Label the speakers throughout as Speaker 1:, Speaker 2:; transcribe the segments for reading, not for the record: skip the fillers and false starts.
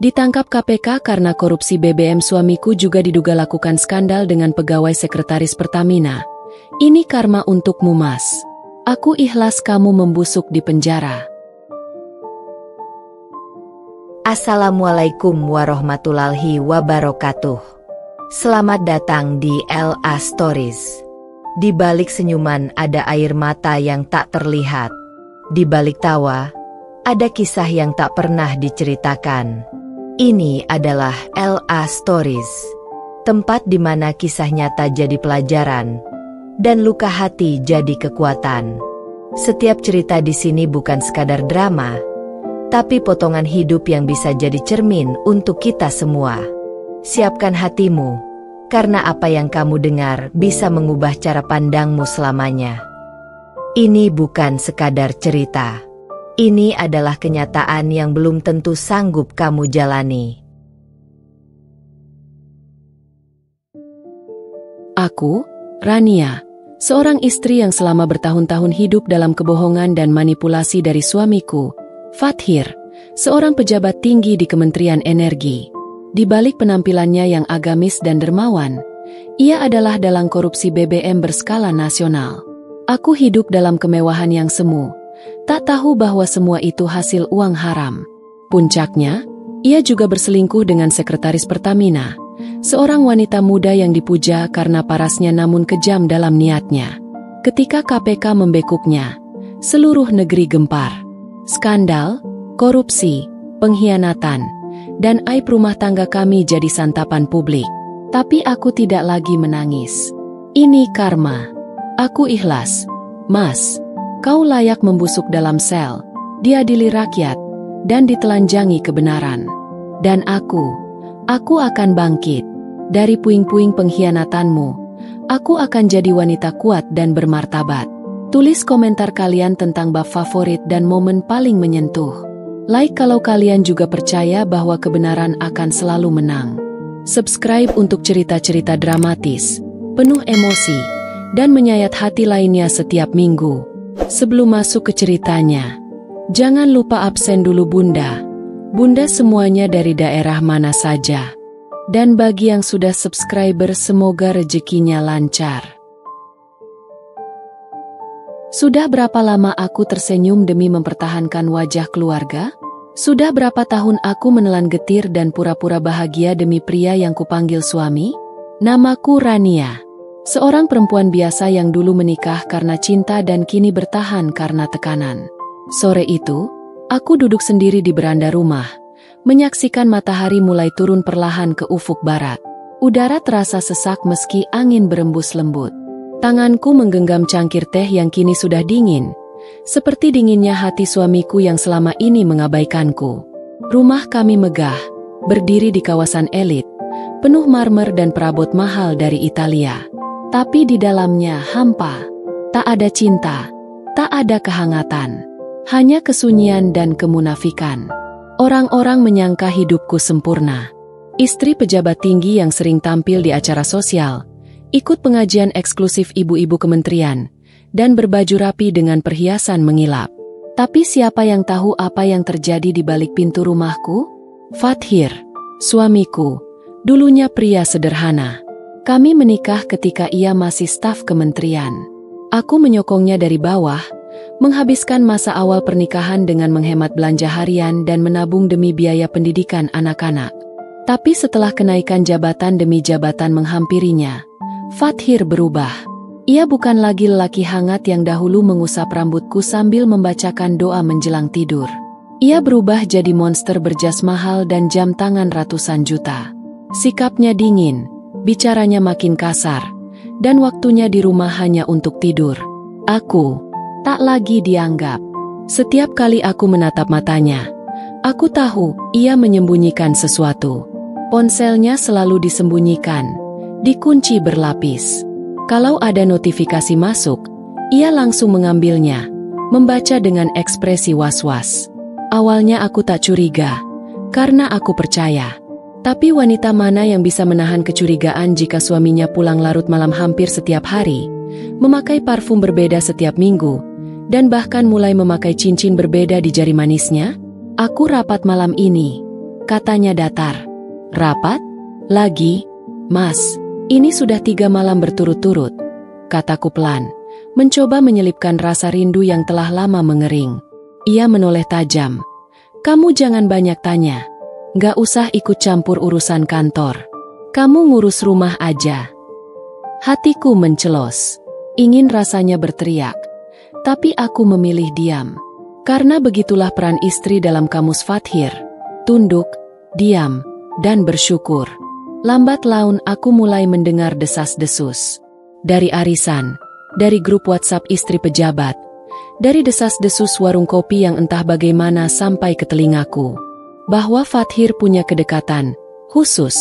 Speaker 1: Ditangkap KPK karena korupsi BBM. Suamiku juga diduga lakukan skandal dengan pegawai sekretaris Pertamina. Ini karma untukmu, Mas. Aku ikhlas kamu membusuk di penjara.
Speaker 2: Assalamualaikum warahmatullahi wabarakatuh. Selamat datang di LA Stories. Di balik senyuman ada air mata yang tak terlihat. Di balik tawa, ada kisah yang tak pernah diceritakan. Ini adalah LA Stories, tempat di mana kisah nyata jadi pelajaran, dan luka hati jadi kekuatan. Setiap cerita di sini bukan sekadar drama, tapi potongan hidup yang bisa jadi cermin untuk kita semua. Siapkan hatimu, karena apa yang kamu dengar bisa mengubah cara pandangmu selamanya. Ini bukan sekadar cerita. Ini adalah kenyataan yang belum tentu sanggup kamu jalani.
Speaker 1: Aku, Rania, seorang istri yang selama bertahun-tahun hidup dalam kebohongan dan manipulasi dari suamiku, Fathir, seorang pejabat tinggi di Kementerian Energi. Di balik penampilannya yang agamis dan dermawan, ia adalah dalang korupsi BBM berskala nasional. Aku hidup dalam kemewahan yang semu, tak tahu bahwa semua itu hasil uang haram. Puncaknya, ia juga berselingkuh dengan sekretaris Pertamina, seorang wanita muda yang dipuja karena parasnya namun kejam dalam niatnya. Ketika KPK membekuknya, seluruh negeri gempar. Skandal, korupsi, pengkhianatan, dan aib rumah tangga kami jadi santapan publik. Tapi aku tidak lagi menangis. Ini karma. Aku ikhlas. Mas, kau layak membusuk dalam sel, diadili rakyat, dan ditelanjangi kebenaran. Dan aku akan bangkit. Dari puing-puing pengkhianatanmu, aku akan jadi wanita kuat dan bermartabat. Tulis komentar kalian tentang bab favorit dan momen paling menyentuh. Like kalau kalian juga percaya bahwa kebenaran akan selalu menang. Subscribe untuk cerita-cerita dramatis, penuh emosi, dan menyayat hati lainnya setiap minggu. Sebelum masuk ke ceritanya, jangan lupa absen dulu Bunda. Bunda semuanya dari daerah mana saja. Dan bagi yang sudah subscriber semoga rezekinya lancar. Sudah berapa lama aku tersenyum demi mempertahankan wajah keluarga? Sudah berapa tahun aku menelan getir dan pura-pura bahagia demi pria yang kupanggil suami? Namaku Rania, seorang perempuan biasa yang dulu menikah karena cinta dan kini bertahan karena tekanan. Sore itu, aku duduk sendiri di beranda rumah, menyaksikan matahari mulai turun perlahan ke ufuk barat. Udara terasa sesak meski angin berembus lembut. Tanganku menggenggam cangkir teh yang kini sudah dingin, seperti dinginnya hati suamiku yang selama ini mengabaikanku. Rumah kami megah, berdiri di kawasan elit, penuh marmer dan perabot mahal dari Italia. Tapi di dalamnya hampa, tak ada cinta, tak ada kehangatan, hanya kesunyian dan kemunafikan. Orang-orang menyangka hidupku sempurna. Istri pejabat tinggi yang sering tampil di acara sosial, ikut pengajian eksklusif ibu-ibu kementerian, dan berbaju rapi dengan perhiasan mengilap. Tapi siapa yang tahu apa yang terjadi di balik pintu rumahku? Fathir, suamiku, dulunya pria sederhana. Kami menikah ketika ia masih staf kementerian. Aku menyokongnya dari bawah, menghabiskan masa awal pernikahan dengan menghemat belanja harian dan menabung demi biaya pendidikan anak-anak. Tapi setelah kenaikan jabatan demi jabatan menghampirinya, Fathir berubah. Ia bukan lagi lelaki hangat yang dahulu mengusap rambutku sambil membacakan doa menjelang tidur. Ia berubah jadi monster berjas mahal dan jam tangan ratusan juta. Sikapnya dingin, bicaranya makin kasar, dan waktunya di rumah hanya untuk tidur. Aku tak lagi dianggap. Setiap kali aku menatap matanya, aku tahu ia menyembunyikan sesuatu. Ponselnya selalu disembunyikan, dikunci berlapis. Kalau ada notifikasi masuk, ia langsung mengambilnya, membaca dengan ekspresi was-was. Awalnya aku tak curiga, karena aku percaya. Tapi wanita mana yang bisa menahan kecurigaan jika suaminya pulang larut malam hampir setiap hari, memakai parfum berbeda setiap minggu, dan bahkan mulai memakai cincin berbeda di jari manisnya? Aku rapat malam ini, katanya datar. Rapat? Lagi? Mas, ini sudah 3 malam berturut-turut, kataku pelan, mencoba menyelipkan rasa rindu yang telah lama mengering. Ia menoleh tajam. Kamu jangan banyak tanya. Gak usah ikut campur urusan kantor. Kamu ngurus rumah aja. Hatiku mencelos. Ingin rasanya berteriak. Tapi aku memilih diam. Karena begitulah peran istri dalam kamus Fathir. Tunduk, diam, dan bersyukur. Lambat laun aku mulai mendengar desas-desus. Dari arisan, dari grup WhatsApp istri pejabat, dari desas-desus warung kopi yang entah bagaimana sampai ke telingaku. Bahwa Fathir punya kedekatan khusus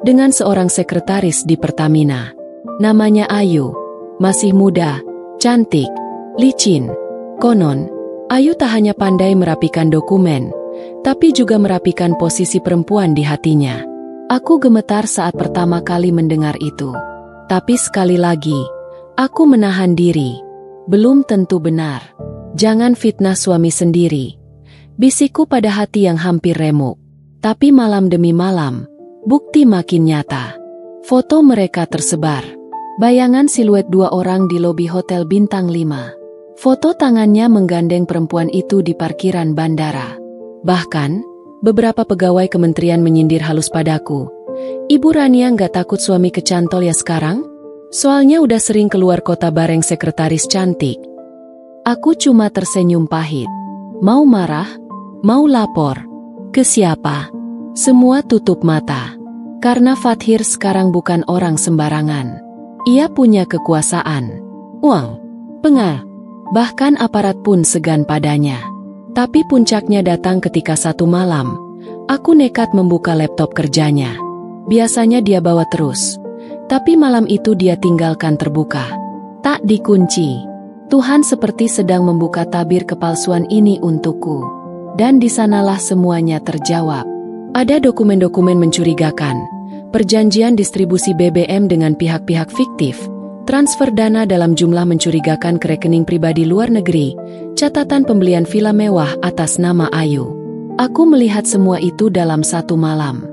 Speaker 1: dengan seorang sekretaris di Pertamina. Namanya Ayu, masih muda, cantik, licin. Konon, Ayu tak hanya pandai merapikan dokumen, tapi juga merapikan posisi perempuan di hatinya. Aku gemetar saat pertama kali mendengar itu. Tapi sekali lagi, aku menahan diri. Belum tentu benar. Jangan fitnah suami sendiri. Bisikku pada hati yang hampir remuk. Tapi malam demi malam, bukti makin nyata. Foto mereka tersebar. Bayangan siluet 2 orang di lobi hotel bintang 5. Foto tangannya menggandeng perempuan itu di parkiran bandara. Bahkan, beberapa pegawai kementerian menyindir halus padaku. Ibu Rania nggak takut suami kecantol ya sekarang? Soalnya udah sering keluar kota bareng sekretaris cantik. Aku cuma tersenyum pahit. Mau marah? Mau lapor? Ke siapa? Semua tutup mata. Karena Fathir sekarang bukan orang sembarangan. Ia punya kekuasaan, uang, pengaruh, bahkan aparat pun segan padanya. Tapi puncaknya datang ketika satu malam, aku nekat membuka laptop kerjanya. Biasanya dia bawa terus, tapi malam itu dia tinggalkan terbuka. Tak dikunci. Tuhan seperti sedang membuka tabir kepalsuan ini untukku. Dan di sanalah semuanya terjawab. Ada dokumen-dokumen mencurigakan, perjanjian distribusi BBM dengan pihak-pihak fiktif, transfer dana dalam jumlah mencurigakan ke rekening pribadi luar negeri, catatan pembelian villa mewah atas nama Ayu. Aku melihat semua itu dalam satu malam.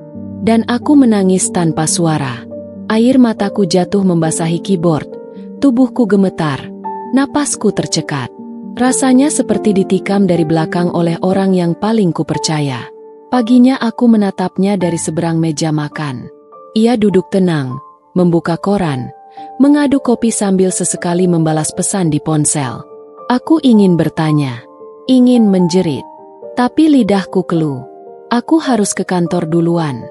Speaker 1: Dan aku menangis tanpa suara. Air mataku jatuh membasahi keyboard, tubuhku gemetar, napasku tercekat. Rasanya seperti ditikam dari belakang oleh orang yang paling kupercaya. Paginya aku menatapnya dari seberang meja makan. Ia duduk tenang, membuka koran, mengaduk kopi sambil sesekali membalas pesan di ponsel. Aku ingin bertanya, ingin menjerit, tapi lidahku keluh. Aku harus ke kantor duluan.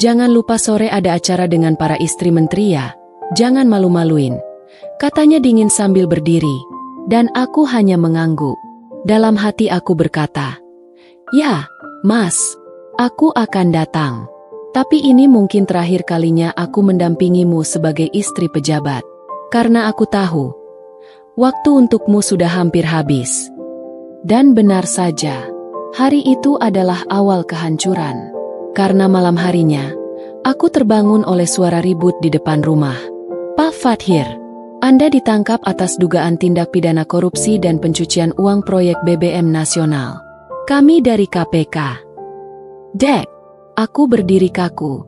Speaker 1: Jangan lupa sore ada acara dengan para istri menteri ya. Jangan malu-maluin, katanya dingin sambil berdiri. Dan aku hanya mengangguk. Dalam hati aku berkata, ya, Mas, aku akan datang. Tapi ini mungkin terakhir kalinya aku mendampingimu sebagai istri pejabat. Karena aku tahu, waktu untukmu sudah hampir habis. Dan benar saja, hari itu adalah awal kehancuran. Karena malam harinya, aku terbangun oleh suara ribut di depan rumah. Pak Fathir, Anda ditangkap atas dugaan tindak pidana korupsi dan pencucian uang proyek BBM nasional. Kami dari KPK. Dek, aku berdiri kaku.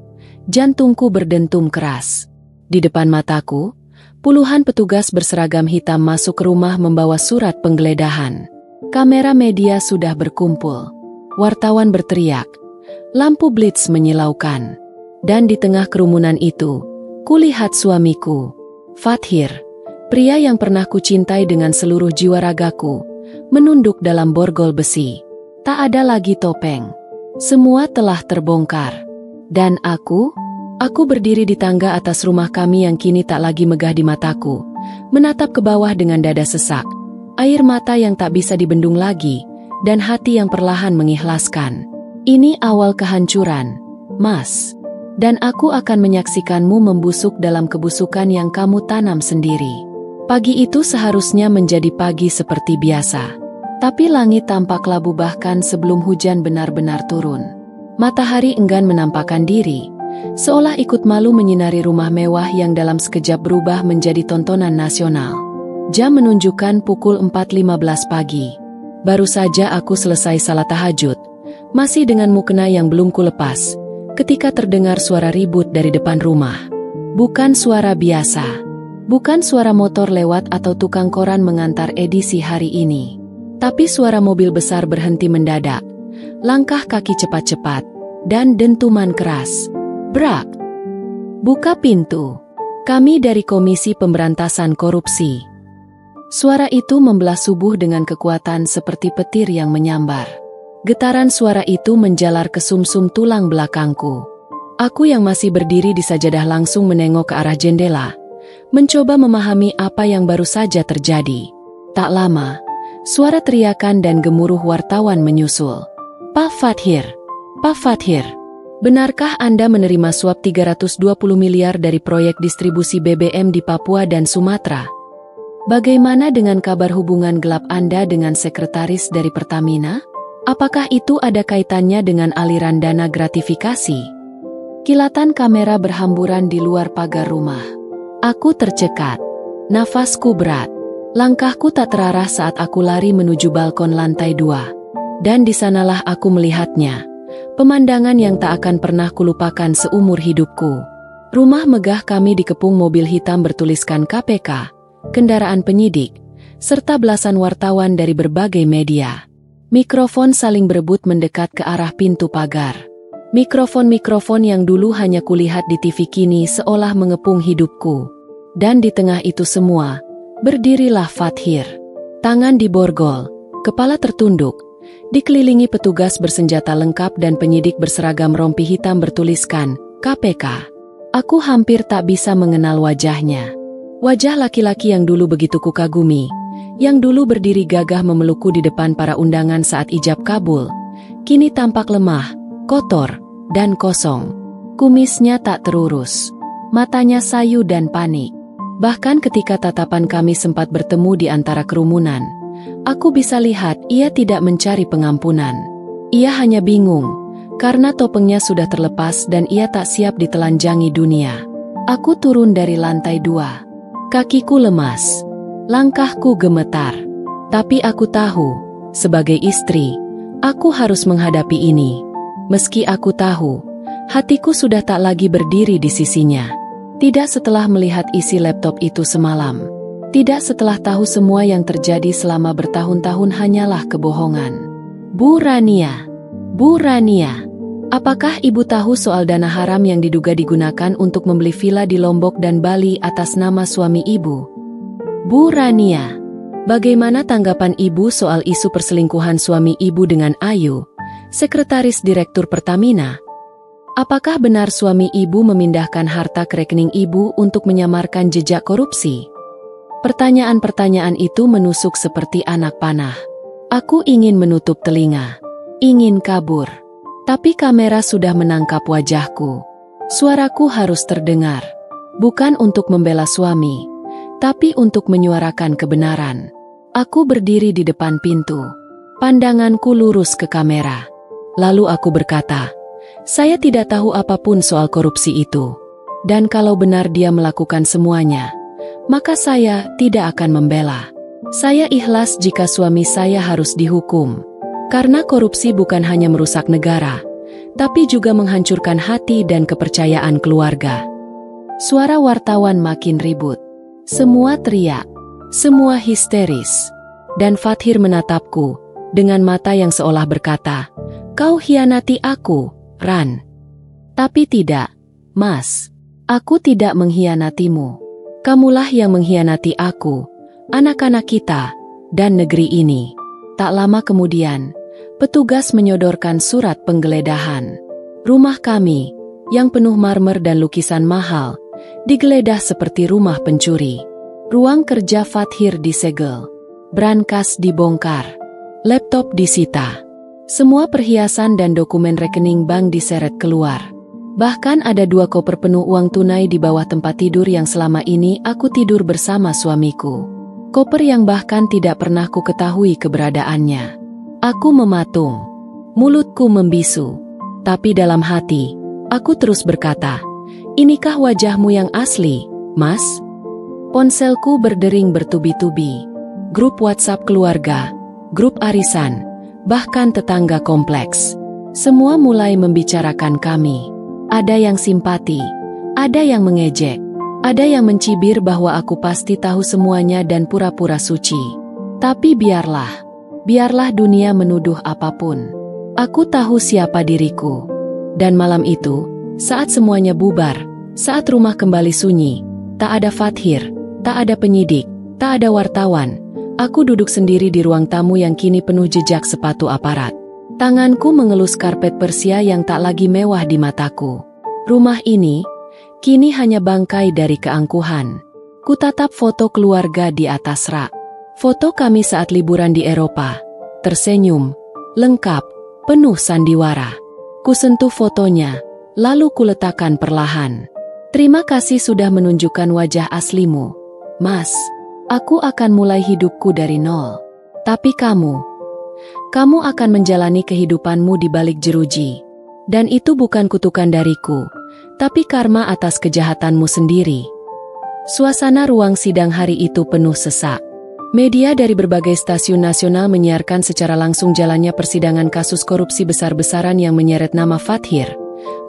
Speaker 1: Jantungku berdentum keras. Di depan mataku, puluhan petugas berseragam hitam masuk ke rumah membawa surat penggeledahan. Kamera media sudah berkumpul. Wartawan berteriak. Lampu blitz menyilaukan. Dan di tengah kerumunan itu, kulihat suamiku, Fathir, pria yang pernah kucintai dengan seluruh jiwa ragaku, menunduk dalam borgol besi. Tak ada lagi topeng. Semua telah terbongkar. Dan aku berdiri di tangga atas rumah kami yang kini tak lagi megah di mataku, menatap ke bawah dengan dada sesak, air mata yang tak bisa dibendung lagi, dan hati yang perlahan mengikhlaskan. Ini awal kehancuran, Mas. Dan aku akan menyaksikanmu membusuk dalam kebusukan yang kamu tanam sendiri. Pagi itu seharusnya menjadi pagi seperti biasa. Tapi langit tampak labu bahkan sebelum hujan benar-benar turun. Matahari enggan menampakkan diri, seolah ikut malu menyinari rumah mewah yang dalam sekejap berubah menjadi tontonan nasional. Jam menunjukkan pukul 4.15 pagi. Baru saja aku selesai salat tahajud, Masih dengan mukena yang belum kulepas, ketika terdengar suara ribut dari depan rumah. Bukan suara biasa. Bukan suara motor lewat atau tukang koran mengantar edisi hari ini. Tapi suara mobil besar berhenti mendadak. Langkah kaki cepat-cepat, dan dentuman keras. Brak! Buka pintu. Kami dari Komisi Pemberantasan Korupsi. Suara itu membelah subuh dengan kekuatan seperti petir yang menyambar. Getaran suara itu menjalar ke sumsum tulang belakangku. Aku yang masih berdiri di sajadah langsung menengok ke arah jendela, mencoba memahami apa yang baru saja terjadi. Tak lama, suara teriakan dan gemuruh wartawan menyusul. Pak Fathir, Pak Fathir, benarkah Anda menerima suap 320 miliar dari proyek distribusi BBM di Papua dan Sumatera? Bagaimana dengan kabar hubungan gelap Anda dengan sekretaris dari Pertamina? Apakah itu ada kaitannya dengan aliran dana gratifikasi? Kilatan kamera berhamburan di luar pagar rumah. Aku tercekat. Nafasku berat. Langkahku tak terarah saat aku lari menuju balkon lantai 2. Dan di sanalah aku melihatnya. Pemandangan yang tak akan pernah kulupakan seumur hidupku. Rumah megah kami dikepung mobil hitam bertuliskan KPK, kendaraan penyidik, serta belasan wartawan dari berbagai media. Mikrofon saling berebut mendekat ke arah pintu pagar. Mikrofon-mikrofon yang dulu hanya kulihat di TV kini seolah mengepung hidupku. Dan di tengah itu semua, berdirilah Fathir. Tangan diborgol, kepala tertunduk, dikelilingi petugas bersenjata lengkap dan penyidik berseragam rompi hitam bertuliskan KPK. Aku hampir tak bisa mengenal wajahnya. Wajah laki-laki yang dulu begitu kukagumi, yang dulu berdiri gagah memelukku di depan para undangan saat ijab kabul, kini tampak lemah, kotor, dan kosong. Kumisnya tak terurus, matanya sayu dan panik. Bahkan ketika tatapan kami sempat bertemu di antara kerumunan, aku bisa lihat ia tidak mencari pengampunan. Ia hanya bingung, karena topengnya sudah terlepas dan ia tak siap ditelanjangi dunia. Aku turun dari lantai 2. Kakiku lemas. Langkahku gemetar. Tapi aku tahu, sebagai istri, aku harus menghadapi ini. Meski aku tahu, hatiku sudah tak lagi berdiri di sisinya. Tidak setelah melihat isi laptop itu semalam. Tidak setelah tahu semua yang terjadi selama bertahun-tahun hanyalah kebohongan. Bu Rania, Bu Rania, apakah ibu tahu soal dana haram yang diduga digunakan untuk membeli villa di Lombok dan Bali atas nama suami ibu? Bu Rania, bagaimana tanggapan ibu soal isu perselingkuhan suami ibu dengan Ayu, sekretaris direktur Pertamina? Apakah benar suami ibu memindahkan harta ke rekening ibu untuk menyamarkan jejak korupsi? Pertanyaan-pertanyaan itu menusuk seperti anak panah. Aku ingin menutup telinga, ingin kabur. Tapi kamera sudah menangkap wajahku. Suaraku harus terdengar. Bukan untuk membela suami, tapi untuk menyuarakan kebenaran. Aku berdiri di depan pintu. Pandanganku lurus ke kamera. Lalu aku berkata, saya tidak tahu apapun soal korupsi itu. Dan kalau benar dia melakukan semuanya, maka saya tidak akan membela. Saya ikhlas jika suami saya harus dihukum. Karena korupsi bukan hanya merusak negara, tapi juga menghancurkan hati dan kepercayaan keluarga. Suara wartawan makin ribut. Semua teriak. Semua histeris. Dan Fathir menatapku, dengan mata yang seolah berkata, kau hianati aku, Ran. Tapi tidak, Mas. Aku tidak menghianatimu. Kamulah yang mengkhianati aku, anak-anak kita, dan negeri ini. Tak lama kemudian, petugas menyodorkan surat penggeledahan. Rumah kami, yang penuh marmer dan lukisan mahal, digeledah seperti rumah pencuri. Ruang kerja Fathir disegel. Brankas dibongkar. Laptop disita. Semua perhiasan dan dokumen rekening bank diseret keluar. Bahkan ada 2 koper penuh uang tunai di bawah tempat tidur yang selama ini aku tidur bersama suamiku. Koper yang bahkan tidak pernah ku ketahui keberadaannya. Aku mematung. Mulutku membisu. Tapi dalam hati, aku terus berkata, inikah wajahmu yang asli, Mas? Ponselku berdering bertubi-tubi. Grup WhatsApp keluarga, grup arisan, bahkan tetangga kompleks. Semua mulai membicarakan kami. Ada yang simpati, ada yang mengejek, ada yang mencibir bahwa aku pasti tahu semuanya dan pura-pura suci. Tapi biarlah dunia menuduh apapun. Aku tahu siapa diriku. Dan malam itu, saat semuanya bubar, saat rumah kembali sunyi, tak ada Fathir, tak ada penyidik, tak ada wartawan. Aku duduk sendiri di ruang tamu yang kini penuh jejak sepatu aparat. Tanganku mengelus karpet Persia yang tak lagi mewah di mataku. Rumah ini, kini hanya bangkai dari keangkuhan. Kutatap foto keluarga di atas rak. Foto kami saat liburan di Eropa. Tersenyum, lengkap, penuh sandiwara. Kusentuh fotonya, lalu kuletakkan perlahan. Terima kasih sudah menunjukkan wajah aslimu, Mas. Aku akan mulai hidupku dari nol. Tapi kamu akan menjalani kehidupanmu di balik jeruji. Dan itu bukan kutukan dariku, tapi karma atas kejahatanmu sendiri. Suasana ruang sidang hari itu penuh sesak. Media dari berbagai stasiun nasional menyiarkan secara langsung jalannya persidangan kasus korupsi besar-besaran yang menyeret nama Fathir,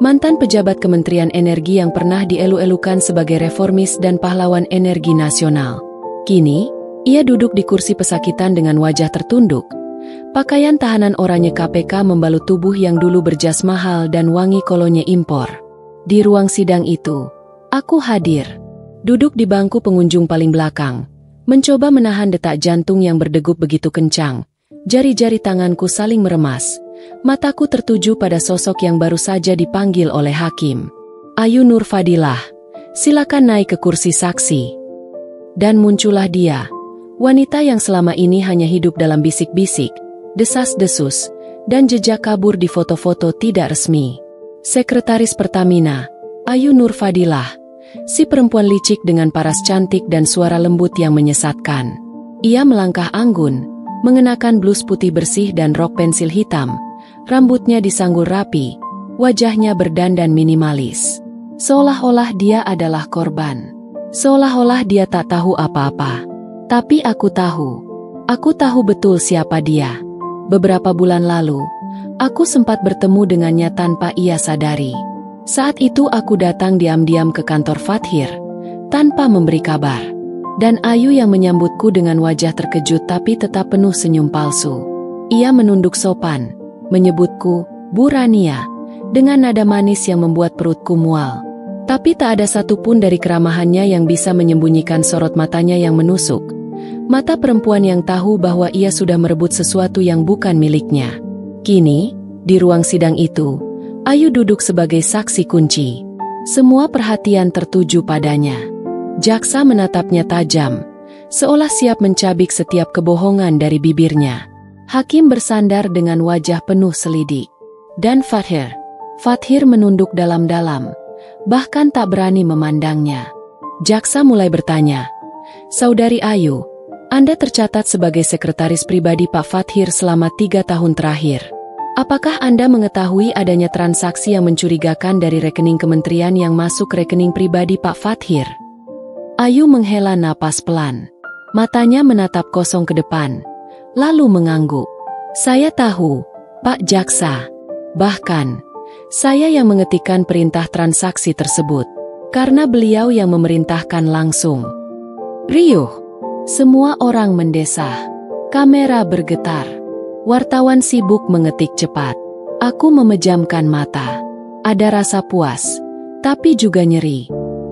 Speaker 1: mantan pejabat Kementerian Energi yang pernah dielu-elukan sebagai reformis dan pahlawan energi nasional. Kini, ia duduk di kursi pesakitan dengan wajah tertunduk. Pakaian tahanan oranye KPK membalut tubuh yang dulu berjas mahal dan wangi kolonye impor. Di ruang sidang itu, aku hadir. Duduk di bangku pengunjung paling belakang, mencoba menahan detak jantung yang berdegup begitu kencang. Jari-jari tanganku saling meremas. Mataku tertuju pada sosok yang baru saja dipanggil oleh hakim. Ayu Nur Fadilah, silakan naik ke kursi saksi. Dan muncullah dia, wanita yang selama ini hanya hidup dalam bisik-bisik, desas-desus, dan jejak kabur di foto-foto tidak resmi. Sekretaris Pertamina, Ayu Nur Fadilah, si perempuan licik dengan paras cantik dan suara lembut yang menyesatkan. Ia melangkah anggun, mengenakan blus putih bersih dan rok pensil hitam, rambutnya disanggul rapi, wajahnya berdandan minimalis. Seolah-olah dia adalah korban. Seolah-olah dia tak tahu apa-apa. Tapi aku tahu betul siapa dia. Beberapa bulan lalu, aku sempat bertemu dengannya tanpa ia sadari. Saat itu aku datang diam-diam ke kantor Fathir, tanpa memberi kabar. Dan Ayu yang menyambutku dengan wajah terkejut tapi tetap penuh senyum palsu. Ia menunduk sopan, menyebutku, Bu Rania, dengan nada manis yang membuat perutku mual. Tapi tak ada satupun dari keramahannya yang bisa menyembunyikan sorot matanya yang menusuk. Mata perempuan yang tahu bahwa ia sudah merebut sesuatu yang bukan miliknya. Kini, di ruang sidang itu, Ayu duduk sebagai saksi kunci. Semua perhatian tertuju padanya. Jaksa menatapnya tajam, seolah siap mencabik setiap kebohongan dari bibirnya. Hakim bersandar dengan wajah penuh selidik. Dan Fathir menunduk dalam-dalam, bahkan tak berani memandangnya. Jaksa mulai bertanya, Saudari Ayu, Anda tercatat sebagai sekretaris pribadi Pak Fathir selama 3 tahun terakhir. Apakah Anda mengetahui adanya transaksi yang mencurigakan dari rekening kementerian yang masuk rekening pribadi Pak Fathir? Ayu menghela napas pelan. Matanya menatap kosong ke depan, lalu mengangguk. Saya tahu, Pak Jaksa. Bahkan, saya yang mengetikkan perintah transaksi tersebut. Karena beliau yang memerintahkan langsung. Riuh. Semua orang mendesah. Kamera bergetar. Wartawan sibuk mengetik cepat. Aku memejamkan mata. Ada rasa puas, tapi juga nyeri.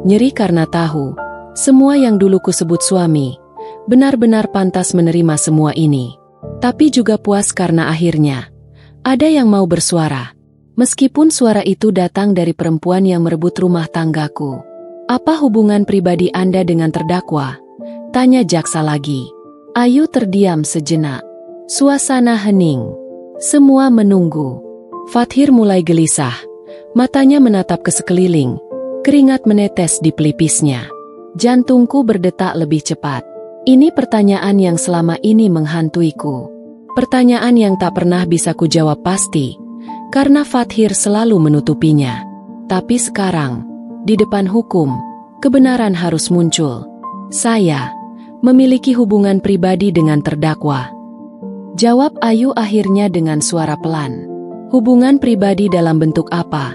Speaker 1: Nyeri karena tahu, semua yang dulu kusebut suami, benar-benar pantas menerima semua ini. Tapi juga puas karena akhirnya, ada yang mau bersuara. Meskipun suara itu datang dari perempuan yang merebut rumah tanggaku. Apa hubungan pribadi Anda dengan terdakwa? Tanya jaksa lagi. Ayu terdiam sejenak. Suasana hening. Semua menunggu. Fathir mulai gelisah. Matanya menatap ke sekeliling. Keringat menetes di pelipisnya. Jantungku berdetak lebih cepat. Ini pertanyaan yang selama ini menghantuiku. Pertanyaan yang tak pernah bisa kujawab pasti. Karena Fathir selalu menutupinya. Tapi sekarang, di depan hukum, kebenaran harus muncul. Saya memiliki hubungan pribadi dengan terdakwa. Jawab Ayu akhirnya dengan suara pelan. Hubungan pribadi dalam bentuk apa?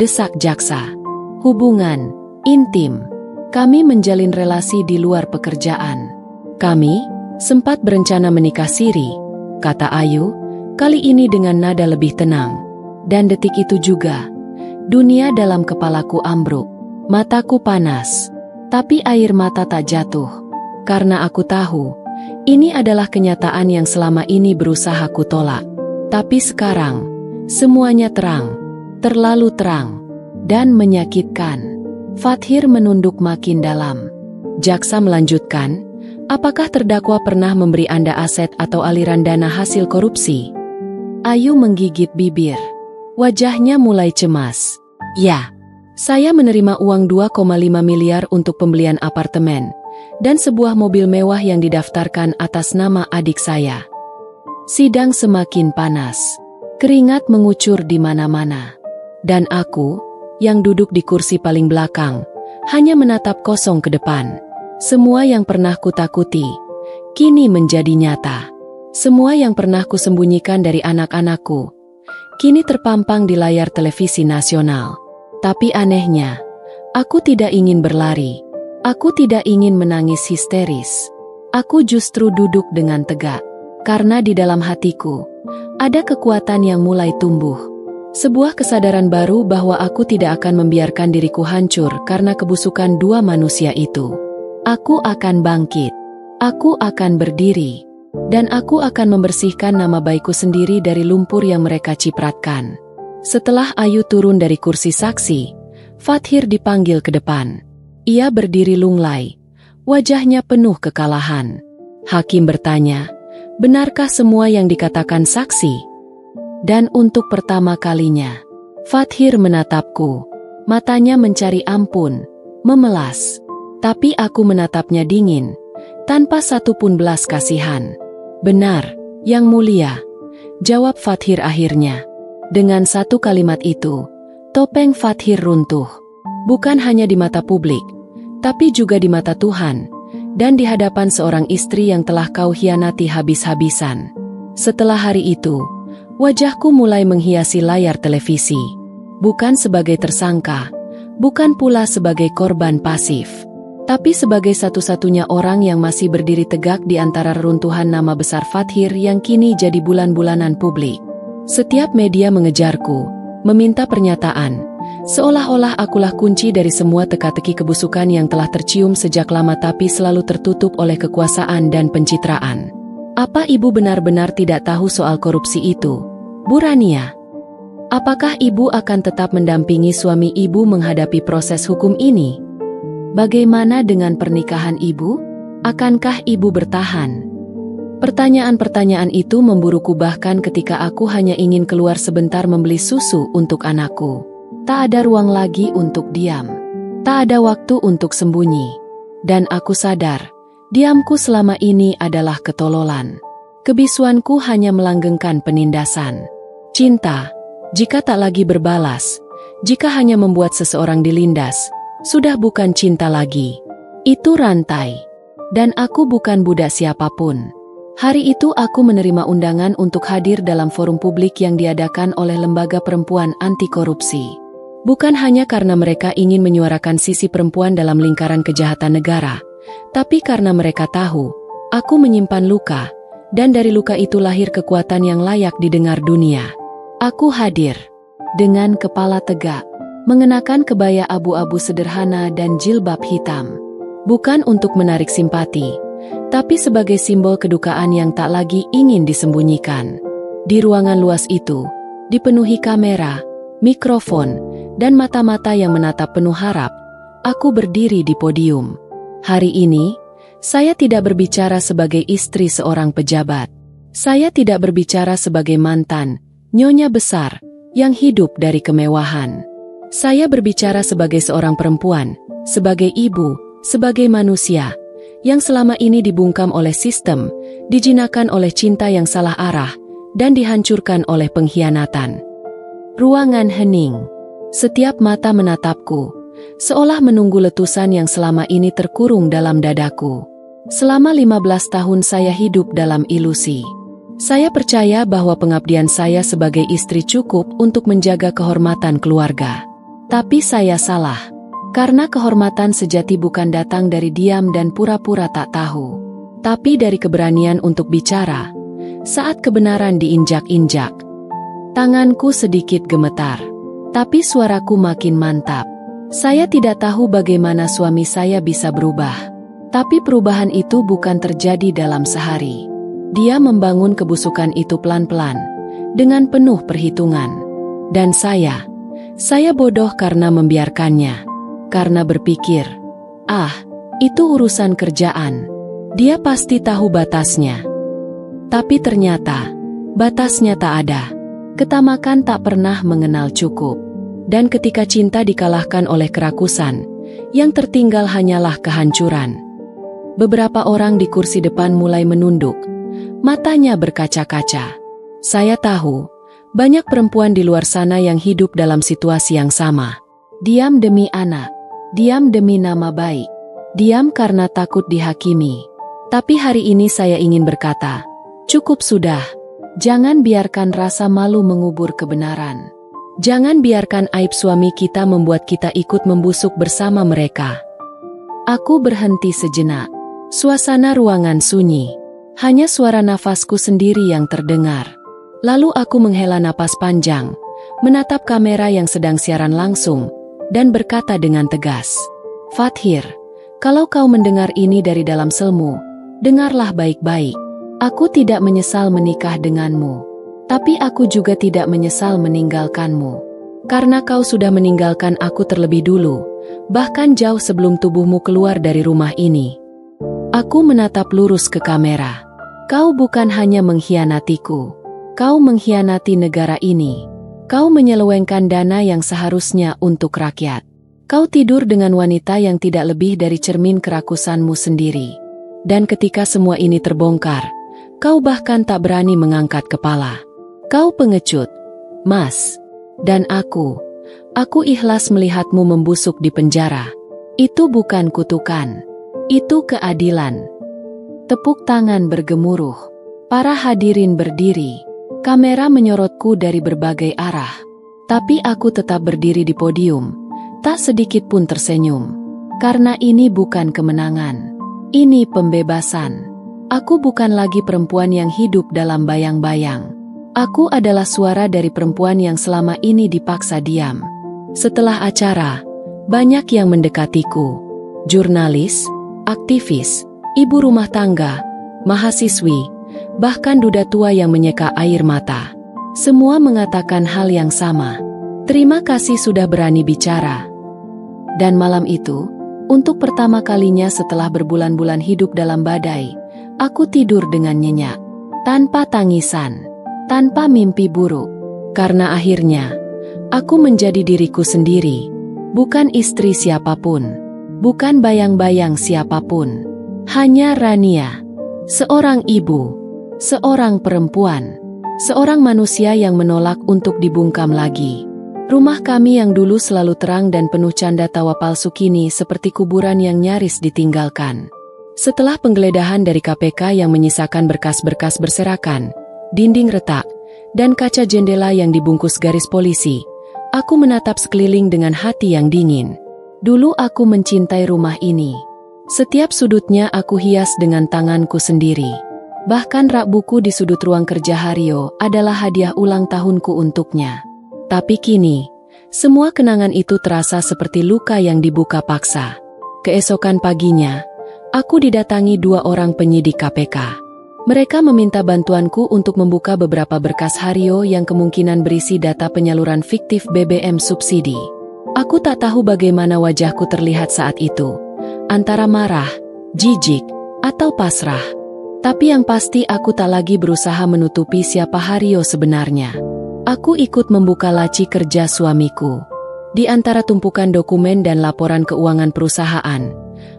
Speaker 1: Desak jaksa. Hubungan intim. Kami menjalin relasi di luar pekerjaan. Kami sempat berencana menikah siri, kata Ayu, kali ini dengan nada lebih tenang. Dan detik itu juga, dunia dalam kepalaku ambruk. Mataku panas, tapi air mata tak jatuh. Karena aku tahu, ini adalah kenyataan yang selama ini berusaha ku tolak. Tapi sekarang, semuanya terang, terlalu terang, dan menyakitkan. Fathir menunduk makin dalam. Jaksa melanjutkan, apakah terdakwa pernah memberi Anda aset atau aliran dana hasil korupsi? Ayu menggigit bibir. Wajahnya mulai cemas. Ya, saya menerima uang 2,5 miliar untuk pembelian apartemen, dan sebuah mobil mewah yang didaftarkan atas nama adik saya. Sidang semakin panas. Keringat mengucur di mana-mana. Dan aku, yang duduk di kursi paling belakang, hanya menatap kosong ke depan. Semua yang pernah kutakuti, kini menjadi nyata. Semua yang pernah kusembunyikan dari anak-anakku, kini terpampang di layar televisi nasional. Tapi anehnya, aku tidak ingin berlari. Aku tidak ingin menangis histeris. Aku justru duduk dengan tegak. Karena di dalam hatiku, ada kekuatan yang mulai tumbuh. Sebuah kesadaran baru bahwa aku tidak akan membiarkan diriku hancur karena kebusukan dua manusia itu. Aku akan bangkit. Aku akan berdiri. Dan aku akan membersihkan nama baikku sendiri dari lumpur yang mereka cipratkan. Setelah Ayu turun dari kursi saksi, Fathir dipanggil ke depan. Ia berdiri lunglai, wajahnya penuh kekalahan. Hakim bertanya, benarkah semua yang dikatakan saksi? Dan untuk pertama kalinya, Fathir menatapku. Matanya mencari ampun, memelas. Tapi aku menatapnya dingin, tanpa satupun belas kasihan. Benar, Yang Mulia, jawab Fathir akhirnya. Dengan satu kalimat itu, topeng Fathir runtuh. Bukan hanya di mata publik, tapi juga di mata Tuhan, dan di hadapan seorang istri yang telah kau hianati habis-habisan. Setelah hari itu, wajahku mulai menghiasi layar televisi. Bukan sebagai tersangka, bukan pula sebagai korban pasif, tapi sebagai satu-satunya orang yang masih berdiri tegak di antara reruntuhan nama besar Fathir yang kini jadi bulan-bulanan publik. Setiap media mengejarku, meminta pernyataan, seolah-olah akulah kunci dari semua teka-teki kebusukan yang telah tercium sejak lama tapi selalu tertutup oleh kekuasaan dan pencitraan. Apa ibu benar-benar tidak tahu soal korupsi itu, Bu Rania? Apakah ibu akan tetap mendampingi suami ibu menghadapi proses hukum ini? Bagaimana dengan pernikahan ibu? Akankah ibu bertahan? Pertanyaan-pertanyaan itu memburuku bahkan ketika aku hanya ingin keluar sebentar membeli susu untuk anakku. Tak ada ruang lagi untuk diam. Tak ada waktu untuk sembunyi. Dan aku sadar, diamku selama ini adalah ketololan. Kebisuanku hanya melanggengkan penindasan. Cinta, jika tak lagi berbalas, jika hanya membuat seseorang dilindas, sudah bukan cinta lagi. Itu rantai. Dan aku bukan budak siapapun. Hari itu aku menerima undangan untuk hadir dalam forum publik yang diadakan oleh Lembaga Perempuan Anti Korupsi. Bukan hanya karena mereka ingin menyuarakan sisi perempuan dalam lingkaran kejahatan negara, tapi karena mereka tahu, aku menyimpan luka, dan dari luka itu lahir kekuatan yang layak didengar dunia. Aku hadir, dengan kepala tegak, mengenakan kebaya abu-abu sederhana dan jilbab hitam. Bukan untuk menarik simpati, tapi sebagai simbol kedukaan yang tak lagi ingin disembunyikan. Di ruangan luas itu, dipenuhi kamera, mikrofon, dan mata-mata yang menatap penuh harap, aku berdiri di podium. Hari ini, saya tidak berbicara sebagai istri seorang pejabat. Saya tidak berbicara sebagai mantan, nyonya besar, yang hidup dari kemewahan. Saya berbicara sebagai seorang perempuan, sebagai ibu, sebagai manusia, yang selama ini dibungkam oleh sistem, dijinakan oleh cinta yang salah arah, dan dihancurkan oleh pengkhianatan. Ruangan hening. Setiap mata menatapku, seolah menunggu letusan yang selama ini terkurung dalam dadaku. Selama 15 tahun saya hidup dalam ilusi. Saya percaya bahwa pengabdian saya sebagai istri cukup untuk menjaga kehormatan keluarga. Tapi saya salah. Karena kehormatan sejati bukan datang dari diam dan pura-pura tak tahu, tapi dari keberanian untuk bicara saat kebenaran diinjak-injak. Tanganku sedikit gemetar, tapi suaraku makin mantap. Saya tidak tahu bagaimana suami saya bisa berubah, tapi perubahan itu bukan terjadi dalam sehari. Dia membangun kebusukan itu pelan-pelan, dengan penuh perhitungan. Dan saya bodoh karena membiarkannya. Karena berpikir, itu urusan kerjaan. Dia pasti tahu batasnya. Tapi ternyata, batasnya tak ada. Ketamakan tak pernah mengenal cukup. Dan ketika cinta dikalahkan oleh kerakusan, yang tertinggal hanyalah kehancuran. Beberapa orang di kursi depan mulai menunduk. Matanya berkaca-kaca. Saya tahu, banyak perempuan di luar sana yang hidup dalam situasi yang sama. Diam demi anak. Diam demi nama baik. Diam karena takut dihakimi. Tapi hari ini saya ingin berkata, cukup sudah. Jangan biarkan rasa malu mengubur kebenaran. Jangan biarkan aib suami kita membuat kita ikut membusuk bersama mereka. Aku berhenti sejenak. Suasana ruangan sunyi. Hanya suara nafasku sendiri yang terdengar. Lalu aku menghela napas panjang, menatap kamera yang sedang siaran langsung, dan berkata dengan tegas, "Fathir, kalau kau mendengar ini dari dalam selmu, dengarlah baik-baik. Aku tidak menyesal menikah denganmu, tapi aku juga tidak menyesal meninggalkanmu. Karena kau sudah meninggalkan aku terlebih dulu, bahkan jauh sebelum tubuhmu keluar dari rumah ini." Aku menatap lurus ke kamera. Kau bukan hanya mengkhianatiku, kau mengkhianati negara ini. Kau menyelewengkan dana yang seharusnya untuk rakyat. Kau tidur dengan wanita yang tidak lebih dari cermin kerakusanmu sendiri. Dan ketika semua ini terbongkar, kau bahkan tak berani mengangkat kepala. Kau pengecut, Mas. Dan aku ikhlas melihatmu membusuk di penjara. Itu bukan kutukan. Itu keadilan. Tepuk tangan bergemuruh. Para hadirin berdiri. Kamera menyorotku dari berbagai arah. Tapi aku tetap berdiri di podium, tak sedikit pun tersenyum. Karena ini bukan kemenangan. Ini pembebasan. Aku bukan lagi perempuan yang hidup dalam bayang-bayang. Aku adalah suara dari perempuan yang selama ini dipaksa diam. Setelah acara, banyak yang mendekatiku. Jurnalis, aktivis, ibu rumah tangga, mahasiswi, bahkan duda tua yang menyeka air mata. Semua mengatakan hal yang sama. Terima kasih sudah berani bicara. Dan malam itu, untuk pertama kalinya setelah berbulan-bulan hidup dalam badai, aku tidur dengan nyenyak. Tanpa tangisan, tanpa mimpi buruk. Karena akhirnya, aku menjadi diriku sendiri. Bukan istri siapapun. Bukan bayang-bayang siapapun. Hanya Rania. Seorang ibu. Seorang perempuan. Seorang manusia yang menolak untuk dibungkam lagi. Rumah kami yang dulu selalu terang dan penuh canda tawa palsu kini seperti kuburan yang nyaris ditinggalkan. Setelah penggeledahan dari KPK yang menyisakan berkas-berkas berserakan, dinding retak, dan kaca jendela yang dibungkus garis polisi, aku menatap sekeliling dengan hati yang dingin. Dulu aku mencintai rumah ini. Setiap sudutnya aku hias dengan tanganku sendiri. Bahkan rak buku di sudut ruang kerja Haryo adalah hadiah ulang tahunku untuknya. Tapi kini, semua kenangan itu terasa seperti luka yang dibuka paksa. Keesokan paginya, aku didatangi 2 orang penyidik KPK. Mereka meminta bantuanku untuk membuka beberapa berkas Haryo yang kemungkinan berisi data penyaluran fiktif BBM subsidi. Aku tak tahu bagaimana wajahku terlihat saat itu. Antara marah, jijik, atau pasrah. Tapi yang pasti aku tak lagi berusaha menutupi siapa Haryo sebenarnya. Aku ikut membuka laci kerja suamiku. Di antara tumpukan dokumen dan laporan keuangan perusahaan,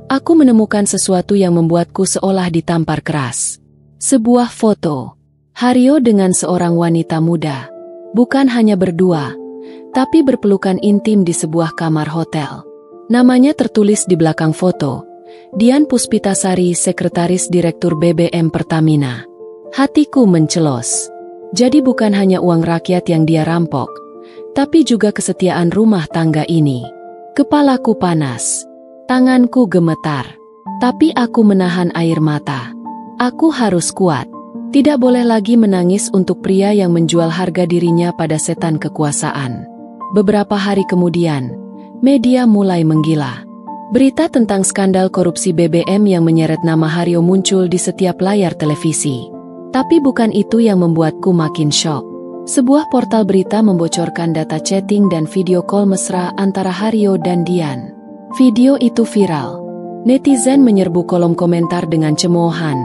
Speaker 1: aku menemukan sesuatu yang membuatku seolah ditampar keras. Sebuah foto. Haryo dengan seorang wanita muda. Bukan hanya berdua, tapi berpelukan intim di sebuah kamar hotel. Namanya tertulis di belakang foto. Dian Puspitasari, Sekretaris Direktur BBM Pertamina. Hatiku mencelos. Jadi bukan hanya uang rakyat yang dia rampok, tapi juga kesetiaan rumah tangga ini. Kepalaku panas. Tanganku gemetar. Tapi aku menahan air mata. Aku harus kuat. Tidak boleh lagi menangis untuk pria yang menjual harga dirinya pada setan kekuasaan. Beberapa hari kemudian, media mulai menggila. Berita tentang skandal korupsi BBM yang menyeret nama Haryo muncul di setiap layar televisi. Tapi bukan itu yang membuatku makin syok. Sebuah portal berita membocorkan data chatting dan video call mesra antara Haryo dan Dian. Video itu viral. Netizen menyerbu kolom komentar dengan cemoohan,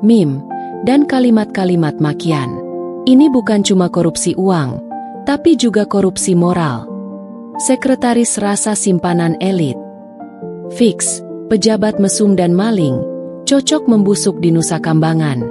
Speaker 1: meme, dan kalimat-kalimat makian. Ini bukan cuma korupsi uang, tapi juga korupsi moral. Sekretaris rasa simpanan elit. Fix, pejabat mesum dan maling, cocok membusuk di Nusa Kambangan.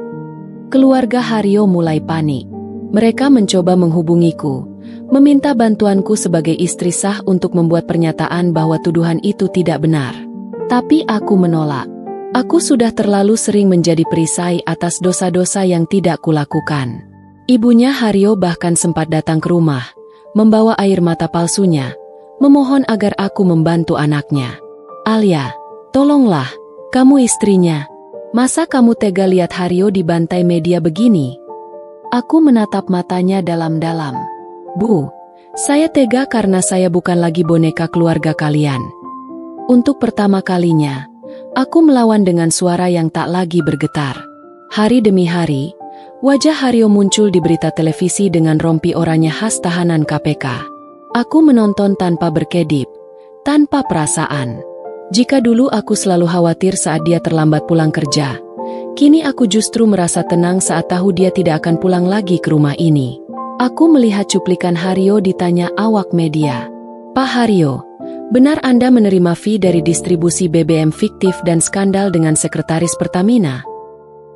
Speaker 1: Keluarga Haryo mulai panik. Mereka mencoba menghubungiku, meminta bantuanku sebagai istri sah untuk membuat pernyataan bahwa tuduhan itu tidak benar. Tapi aku menolak. Aku sudah terlalu sering menjadi perisai atas dosa-dosa yang tidak kulakukan. Ibunya Haryo bahkan sempat datang ke rumah, membawa air mata palsunya, memohon agar aku membantu anaknya. Alia, tolonglah, kamu istrinya. Masa kamu tega lihat Haryo dibantai media begini? Aku menatap matanya dalam-dalam. Bu, saya tega karena saya bukan lagi boneka keluarga kalian. Untuk pertama kalinya, aku melawan dengan suara yang tak lagi bergetar. Hari demi hari, wajah Haryo muncul di berita televisi dengan rompi oranye khas tahanan KPK. Aku menonton tanpa berkedip, tanpa perasaan. Jika dulu aku selalu khawatir saat dia terlambat pulang kerja, kini aku justru merasa tenang saat tahu dia tidak akan pulang lagi ke rumah ini. Aku melihat cuplikan Haryo ditanya awak media. Pak Haryo, benar Anda menerima fee dari distribusi BBM fiktif dan skandal dengan sekretaris Pertamina?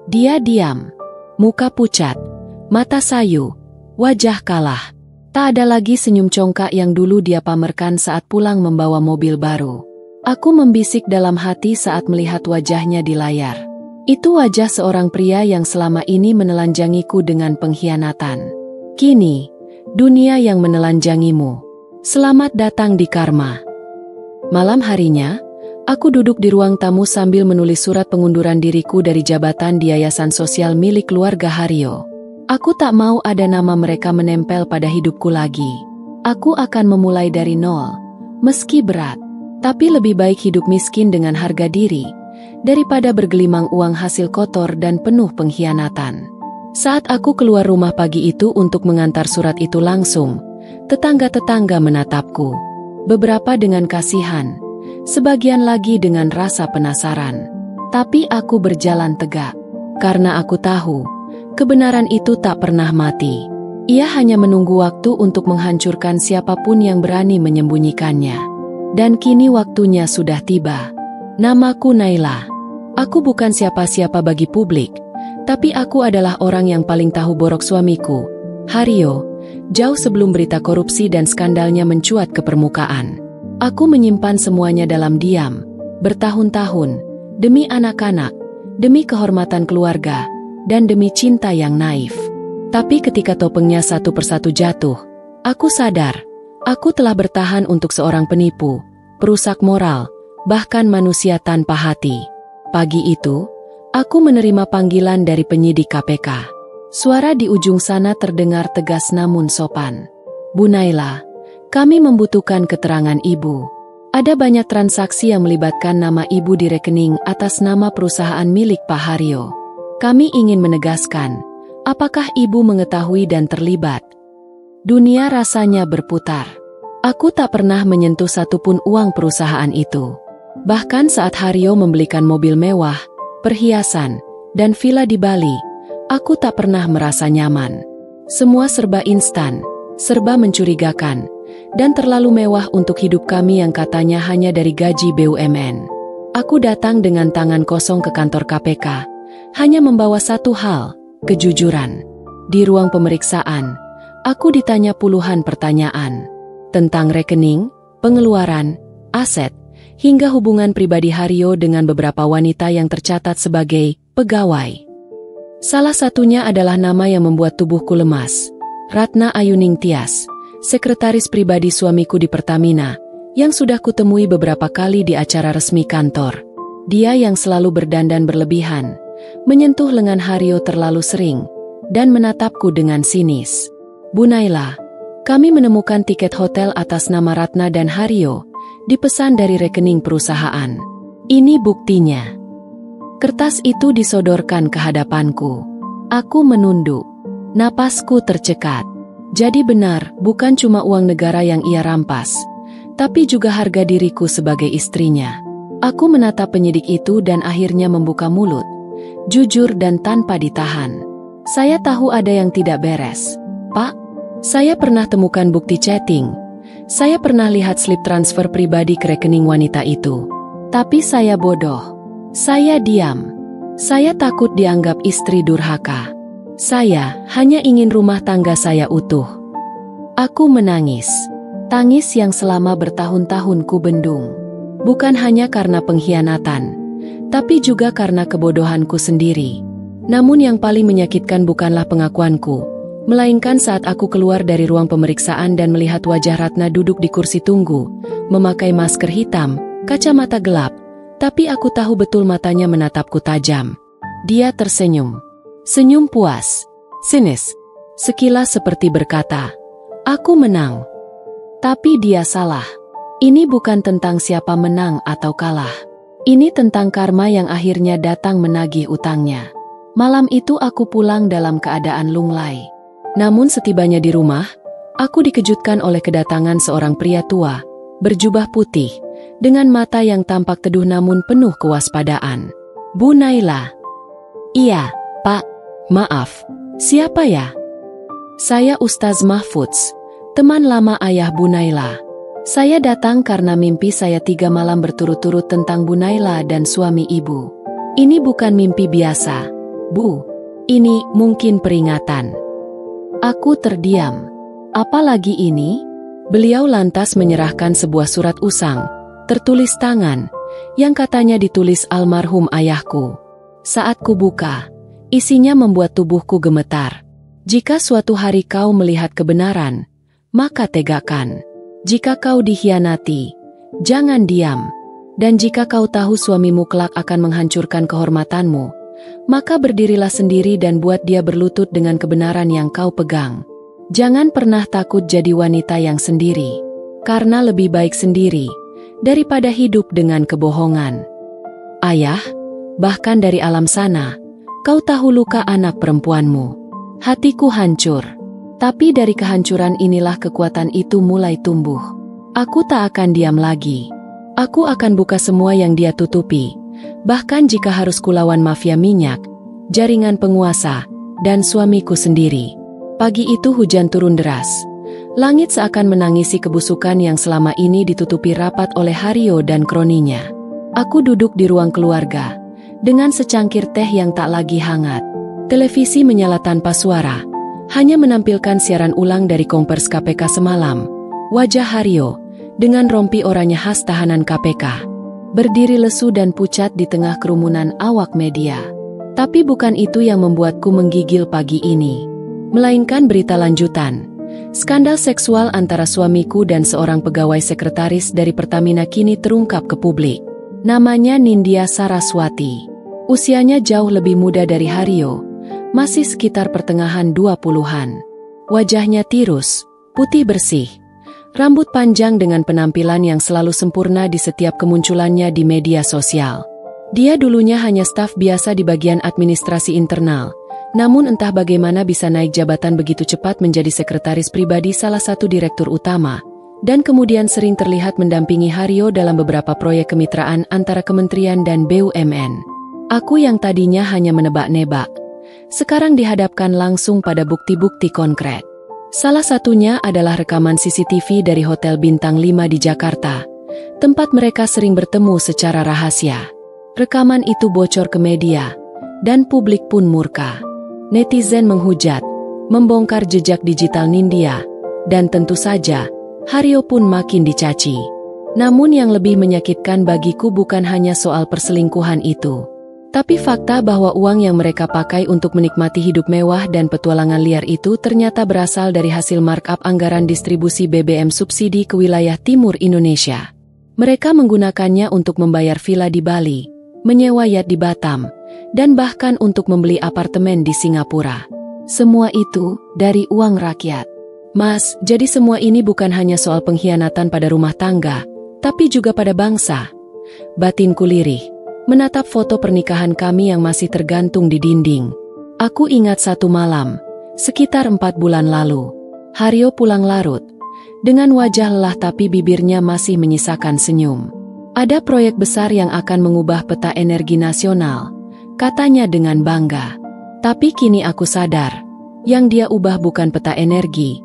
Speaker 1: Dia diam, muka pucat, mata sayu, wajah kalah. Tak ada lagi senyum congkak yang dulu dia pamerkan saat pulang membawa mobil baru. Aku membisik dalam hati saat melihat wajahnya di layar. Itu wajah seorang pria yang selama ini menelanjangiku dengan pengkhianatan. Kini, dunia yang menelanjangimu. Selamat datang di Karma. Malam harinya, aku duduk di ruang tamu sambil menulis surat pengunduran diriku dari jabatan di yayasan sosial milik keluarga Haryo. Aku tak mau ada nama mereka menempel pada hidupku lagi. Aku akan memulai dari nol, meski berat. Tapi lebih baik hidup miskin dengan harga diri, daripada bergelimang uang hasil kotor dan penuh pengkhianatan. Saat aku keluar rumah pagi itu untuk mengantar surat itu langsung, tetangga-tetangga menatapku. Beberapa dengan kasihan, sebagian lagi dengan rasa penasaran. Tapi aku berjalan tegak, karena aku tahu, kebenaran itu tak pernah mati. Ia hanya menunggu waktu untuk menghancurkan siapapun yang berani menyembunyikannya. Dan kini waktunya sudah tiba. Namaku Naila. Aku bukan siapa-siapa bagi publik, tapi aku adalah orang yang paling tahu borok suamiku, Haryo, jauh sebelum berita korupsi dan skandalnya mencuat ke permukaan. Aku menyimpan semuanya dalam diam, bertahun-tahun, demi anak-anak, demi kehormatan keluarga, dan demi cinta yang naif. Tapi ketika topengnya satu persatu jatuh, aku sadar, aku telah bertahan untuk seorang penipu, perusak moral, bahkan manusia tanpa hati. Pagi itu, aku menerima panggilan dari penyidik KPK. Suara di ujung sana terdengar tegas namun sopan. Bu Naila, kami membutuhkan keterangan Ibu. Ada banyak transaksi yang melibatkan nama Ibu di rekening atas nama perusahaan milik Pak Haryo. Kami ingin menegaskan, apakah Ibu mengetahui dan terlibat? Dunia rasanya berputar. Aku tak pernah menyentuh satupun uang perusahaan itu. Bahkan saat Haryo membelikan mobil mewah, perhiasan, dan villa di Bali, aku tak pernah merasa nyaman. Semua serba instan, serba mencurigakan, dan terlalu mewah untuk hidup kami yang katanya hanya dari gaji BUMN. Aku datang dengan tangan kosong ke kantor KPK, hanya membawa satu hal, kejujuran. Di ruang pemeriksaan, aku ditanya puluhan pertanyaan tentang rekening, pengeluaran, aset, hingga hubungan pribadi Haryo dengan beberapa wanita yang tercatat sebagai pegawai. Salah satunya adalah nama yang membuat tubuhku lemas. Ratna Ayuning Tias, sekretaris pribadi suamiku di Pertamina, yang sudah kutemui beberapa kali di acara resmi kantor. Dia yang selalu berdandan berlebihan, menyentuh lengan Haryo terlalu sering, dan menatapku dengan sinis. Bu Naila, kami menemukan tiket hotel atas nama Ratna dan Haryo, dipesan dari rekening perusahaan. Ini buktinya. Kertas itu disodorkan ke hadapanku. Aku menunduk. Napasku tercekat. Jadi benar, bukan cuma uang negara yang ia rampas, tapi juga harga diriku sebagai istrinya. Aku menatap penyidik itu dan akhirnya membuka mulut, jujur dan tanpa ditahan. Saya tahu ada yang tidak beres. Pak, saya pernah temukan bukti chatting. Saya pernah lihat slip transfer pribadi ke rekening wanita itu. Tapi saya bodoh. Saya diam. Saya takut dianggap istri durhaka. Saya hanya ingin rumah tangga saya utuh. Aku menangis. Tangis yang selama bertahun-tahun ku bendung. Bukan hanya karena pengkhianatan, tapi juga karena kebodohanku sendiri. Namun yang paling menyakitkan bukanlah pengakuanku, melainkan saat aku keluar dari ruang pemeriksaan dan melihat wajah Ratna duduk di kursi tunggu, memakai masker hitam, kacamata gelap, tapi aku tahu betul matanya menatapku tajam. Dia tersenyum. Senyum puas, sinis, sekilas seperti berkata, "Aku menang." Tapi dia salah. Ini bukan tentang siapa menang atau kalah. Ini tentang karma yang akhirnya datang menagih utangnya. Malam itu aku pulang dalam keadaan lunglai. Namun setibanya di rumah, aku dikejutkan oleh kedatangan seorang pria tua, berjubah putih, dengan mata yang tampak teduh namun penuh kewaspadaan. Bu Naila. Iya, Pak. Maaf, siapa ya? Saya Ustaz Mahfudz, teman lama ayah Bu Naila. Saya datang karena mimpi saya 3 malam berturut-turut tentang Bu Naila dan suami ibu. Ini bukan mimpi biasa, Bu. Ini mungkin peringatan. Aku terdiam. Apalagi ini? Beliau lantas menyerahkan sebuah surat usang, tertulis tangan, yang katanya ditulis almarhum ayahku. Saat kubuka, isinya membuat tubuhku gemetar. Jika suatu hari kau melihat kebenaran, maka tegakkan. Jika kau dikhianati, jangan diam. Dan jika kau tahu suamimu kelak akan menghancurkan kehormatanmu, maka berdirilah sendiri dan buat dia berlutut dengan kebenaran yang kau pegang. Jangan pernah takut jadi wanita yang sendiri, karena lebih baik sendiri daripada hidup dengan kebohongan. Ayah, bahkan dari alam sana, kau tahu luka anak perempuanmu. Hatiku hancur. Tapi dari kehancuran inilah kekuatan itu mulai tumbuh. Aku tak akan diam lagi. Aku akan buka semua yang dia tutupi. Bahkan jika harus kulawan mafia minyak, jaringan penguasa, dan suamiku sendiri. Pagi itu hujan turun deras. Langit seakan menangisi kebusukan yang selama ini ditutupi rapat oleh Haryo dan kroninya. Aku duduk di ruang keluarga, dengan secangkir teh yang tak lagi hangat. Televisi menyala tanpa suara, hanya menampilkan siaran ulang dari Kompers KPK semalam. Wajah Haryo, dengan rompi oranye khas tahanan KPK, berdiri lesu dan pucat di tengah kerumunan awak media. Tapi bukan itu yang membuatku menggigil pagi ini, melainkan berita lanjutan. Skandal seksual antara suamiku dan seorang pegawai sekretaris dari Pertamina kini terungkap ke publik. Namanya Nindya Saraswati. Usianya jauh lebih muda dari Haryo, masih sekitar pertengahan 20-an. Wajahnya tirus, putih bersih, rambut panjang dengan penampilan yang selalu sempurna di setiap kemunculannya di media sosial. Dia dulunya hanya staf biasa di bagian administrasi internal, namun entah bagaimana bisa naik jabatan begitu cepat menjadi sekretaris pribadi salah satu direktur utama, dan kemudian sering terlihat mendampingi Haryo dalam beberapa proyek kemitraan antara kementerian dan BUMN. Aku yang tadinya hanya menebak-nebak, sekarang dihadapkan langsung pada bukti-bukti konkret. Salah satunya adalah rekaman CCTV dari Hotel Bintang 5 di Jakarta, tempat mereka sering bertemu secara rahasia. Rekaman itu bocor ke media, dan publik pun murka. Netizen menghujat, membongkar jejak digital Nindya, dan tentu saja, Haryo pun makin dicaci. Namun yang lebih menyakitkan bagiku bukan hanya soal perselingkuhan itu. Tapi fakta bahwa uang yang mereka pakai untuk menikmati hidup mewah dan petualangan liar itu ternyata berasal dari hasil markup anggaran distribusi BBM subsidi ke wilayah timur Indonesia. Mereka menggunakannya untuk membayar villa di Bali, menyewa yacht di Batam, dan bahkan untuk membeli apartemen di Singapura. Semua itu dari uang rakyat. Mas, jadi semua ini bukan hanya soal pengkhianatan pada rumah tangga, tapi juga pada bangsa. Batinku lirih menatap foto pernikahan kami yang masih tergantung di dinding. Aku ingat satu malam, sekitar 4 bulan lalu. Haryo pulang larut, dengan wajah lelah tapi bibirnya masih menyisakan senyum. Ada proyek besar yang akan mengubah peta energi nasional, katanya dengan bangga. Tapi kini aku sadar, yang dia ubah bukan peta energi,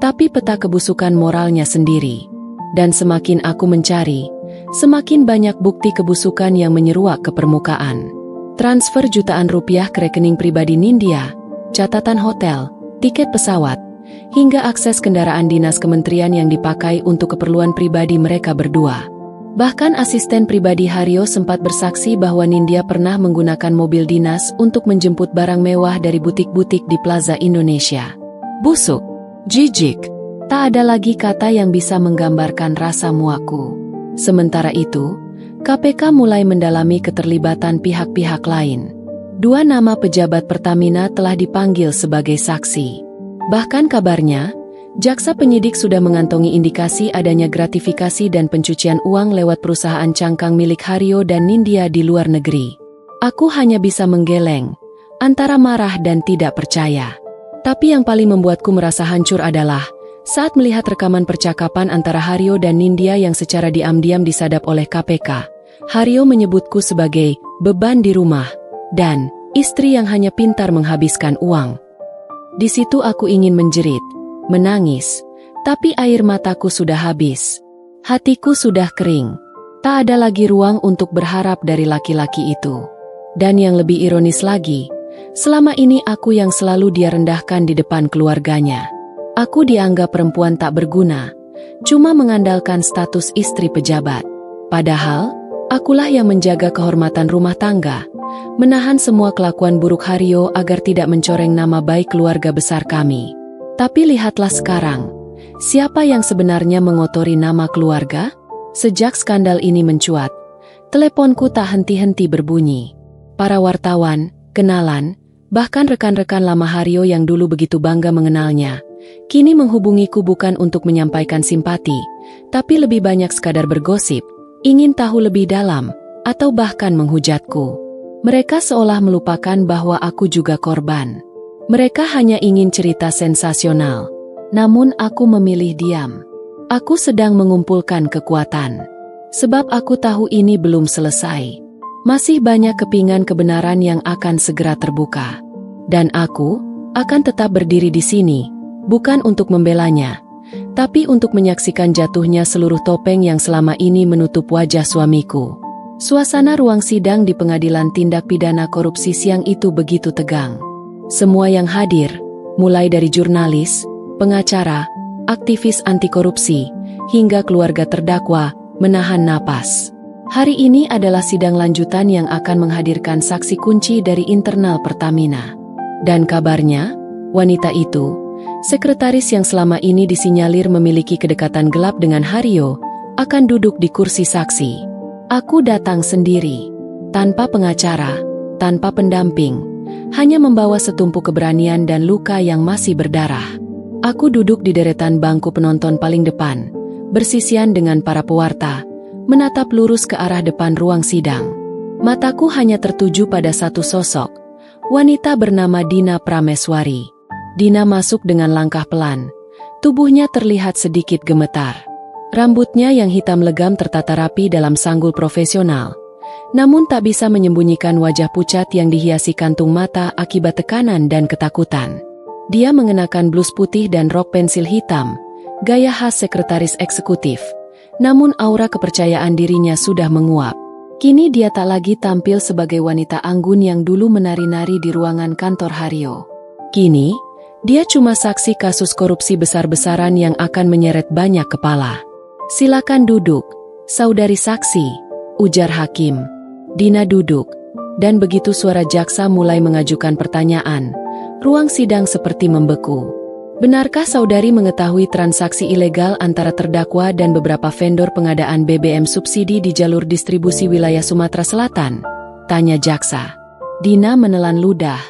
Speaker 1: tapi peta kebusukan moralnya sendiri. Dan semakin aku mencari, semakin banyak bukti kebusukan yang menyeruak ke permukaan. Transfer jutaan rupiah ke rekening pribadi Nindya, catatan hotel, tiket pesawat, hingga akses kendaraan dinas kementerian yang dipakai untuk keperluan pribadi mereka berdua. Bahkan asisten pribadi Haryo sempat bersaksi bahwa Nindya pernah menggunakan mobil dinas untuk menjemput barang mewah dari butik-butik di Plaza Indonesia. Busuk, jijik, tak ada lagi kata yang bisa menggambarkan rasa muakku. Sementara itu, KPK mulai mendalami keterlibatan pihak-pihak lain. 2 nama pejabat Pertamina telah dipanggil sebagai saksi. Bahkan kabarnya, jaksa penyidik sudah mengantongi indikasi adanya gratifikasi dan pencucian uang lewat perusahaan cangkang milik Haryo dan Nindya di luar negeri. Aku hanya bisa menggeleng, antara marah dan tidak percaya. Tapi yang paling membuatku merasa hancur adalah saat melihat rekaman percakapan antara Haryo dan Nindya yang secara diam-diam disadap oleh KPK. Haryo menyebutku sebagai beban di rumah dan istri yang hanya pintar menghabiskan uang. Di situ aku ingin menjerit, menangis, tapi air mataku sudah habis. Hatiku sudah kering. Tak ada lagi ruang untuk berharap dari laki-laki itu. Dan yang lebih ironis lagi, selama ini aku yang selalu dia rendahkan di depan keluarganya. Aku dianggap perempuan tak berguna, cuma mengandalkan status istri pejabat. Padahal, akulah yang menjaga kehormatan rumah tangga, menahan semua kelakuan buruk Haryo agar tidak mencoreng nama baik keluarga besar kami. Tapi lihatlah sekarang, siapa yang sebenarnya mengotori nama keluarga? Sejak skandal ini mencuat, teleponku tak henti-henti berbunyi. Para wartawan, kenalan, bahkan rekan-rekan lama Haryo yang dulu begitu bangga mengenalnya, kini menghubungiku bukan untuk menyampaikan simpati, tapi lebih banyak sekadar bergosip, ingin tahu lebih dalam, atau bahkan menghujatku. Mereka seolah melupakan bahwa aku juga korban. Mereka hanya ingin cerita sensasional. Namun aku memilih diam. Aku sedang mengumpulkan kekuatan. Sebab aku tahu ini belum selesai. Masih banyak kepingan kebenaran yang akan segera terbuka. Dan aku akan tetap berdiri di sini, bukan untuk membelanya, tapi untuk menyaksikan jatuhnya seluruh topeng yang selama ini menutup wajah suamiku. Suasana ruang sidang di Pengadilan Tindak Pidana Korupsi siang itu begitu tegang. Semua yang hadir, mulai dari jurnalis, pengacara, aktivis anti korupsi, hingga keluarga terdakwa, menahan napas. Hari ini adalah sidang lanjutan yang akan menghadirkan saksi kunci dari internal Pertamina. Dan kabarnya, wanita itu, sekretaris yang selama ini disinyalir memiliki kedekatan gelap dengan Haryo, akan duduk di kursi saksi. Aku datang sendiri, tanpa pengacara, tanpa pendamping, hanya membawa setumpuk keberanian dan luka yang masih berdarah. Aku duduk di deretan bangku penonton paling depan, bersisian dengan para pewarta, menatap lurus ke arah depan ruang sidang. Mataku hanya tertuju pada satu sosok, wanita bernama Dina Prameswari. Dina masuk dengan langkah pelan, tubuhnya terlihat sedikit gemetar. Rambutnya yang hitam legam tertata rapi dalam sanggul profesional, namun tak bisa menyembunyikan wajah pucat yang dihiasi kantung mata akibat tekanan dan ketakutan. Dia mengenakan blus putih dan rok pensil hitam, gaya khas sekretaris eksekutif, namun aura kepercayaan dirinya sudah menguap. Kini dia tak lagi tampil sebagai wanita anggun yang dulu menari-nari di ruangan kantor Haryo. Kini, dia cuma saksi kasus korupsi besar-besaran yang akan menyeret banyak kepala. "Silakan duduk, saudari saksi," ujar hakim. Dina duduk, Dan begitu suara jaksa mulai mengajukan pertanyaan, ruang sidang seperti membeku. Benarkah saudari mengetahui transaksi ilegal antara terdakwa dan beberapa vendor pengadaan BBM subsidi di jalur distribusi wilayah Sumatera Selatan? Tanya jaksa. Dina menelan ludah.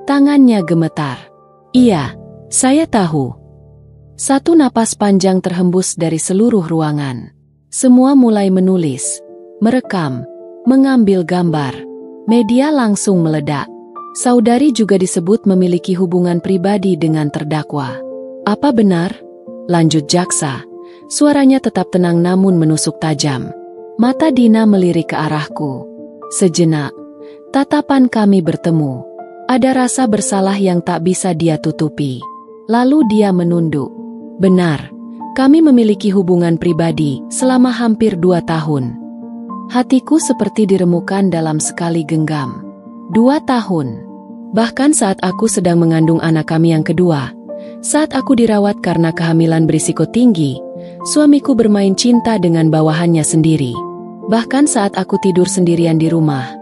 Speaker 1: Tangannya gemetar. Iya, saya tahu. Satu napas panjang terhembus dari seluruh ruangan. Semua mulai menulis, merekam, mengambil gambar. Media langsung meledak. Saudari juga disebut memiliki hubungan pribadi dengan terdakwa. Apa benar? Lanjut jaksa. Suaranya tetap tenang namun menusuk tajam. Mata Dina melirik ke arahku. Sejenak, tatapan kami bertemu. Ada rasa bersalah yang tak bisa dia tutupi. Lalu dia menunduk. Benar, kami memiliki hubungan pribadi selama hampir 2 tahun. Hatiku seperti diremukan dalam sekali genggam. 2 tahun. Bahkan saat aku sedang mengandung anak kami yang kedua, saat aku dirawat karena kehamilan berisiko tinggi, suamiku bermain cinta dengan bawahannya sendiri. Bahkan saat aku tidur sendirian di rumah,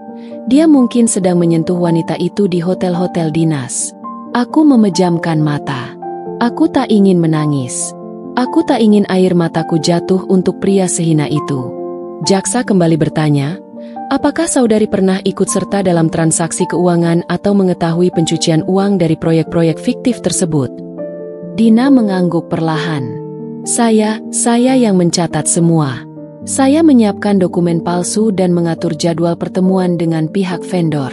Speaker 1: dia mungkin sedang menyentuh wanita itu di hotel-hotel dinas. Aku memejamkan mata. Aku tak ingin menangis. Aku tak ingin air mataku jatuh untuk pria sehina itu. Jaksa kembali bertanya, apakah saudari pernah ikut serta dalam transaksi keuangan atau mengetahui pencucian uang dari proyek-proyek fiktif tersebut? Dina mengangguk perlahan. Saya yang mencatat semua. Saya menyiapkan dokumen palsu dan mengatur jadwal pertemuan dengan pihak vendor.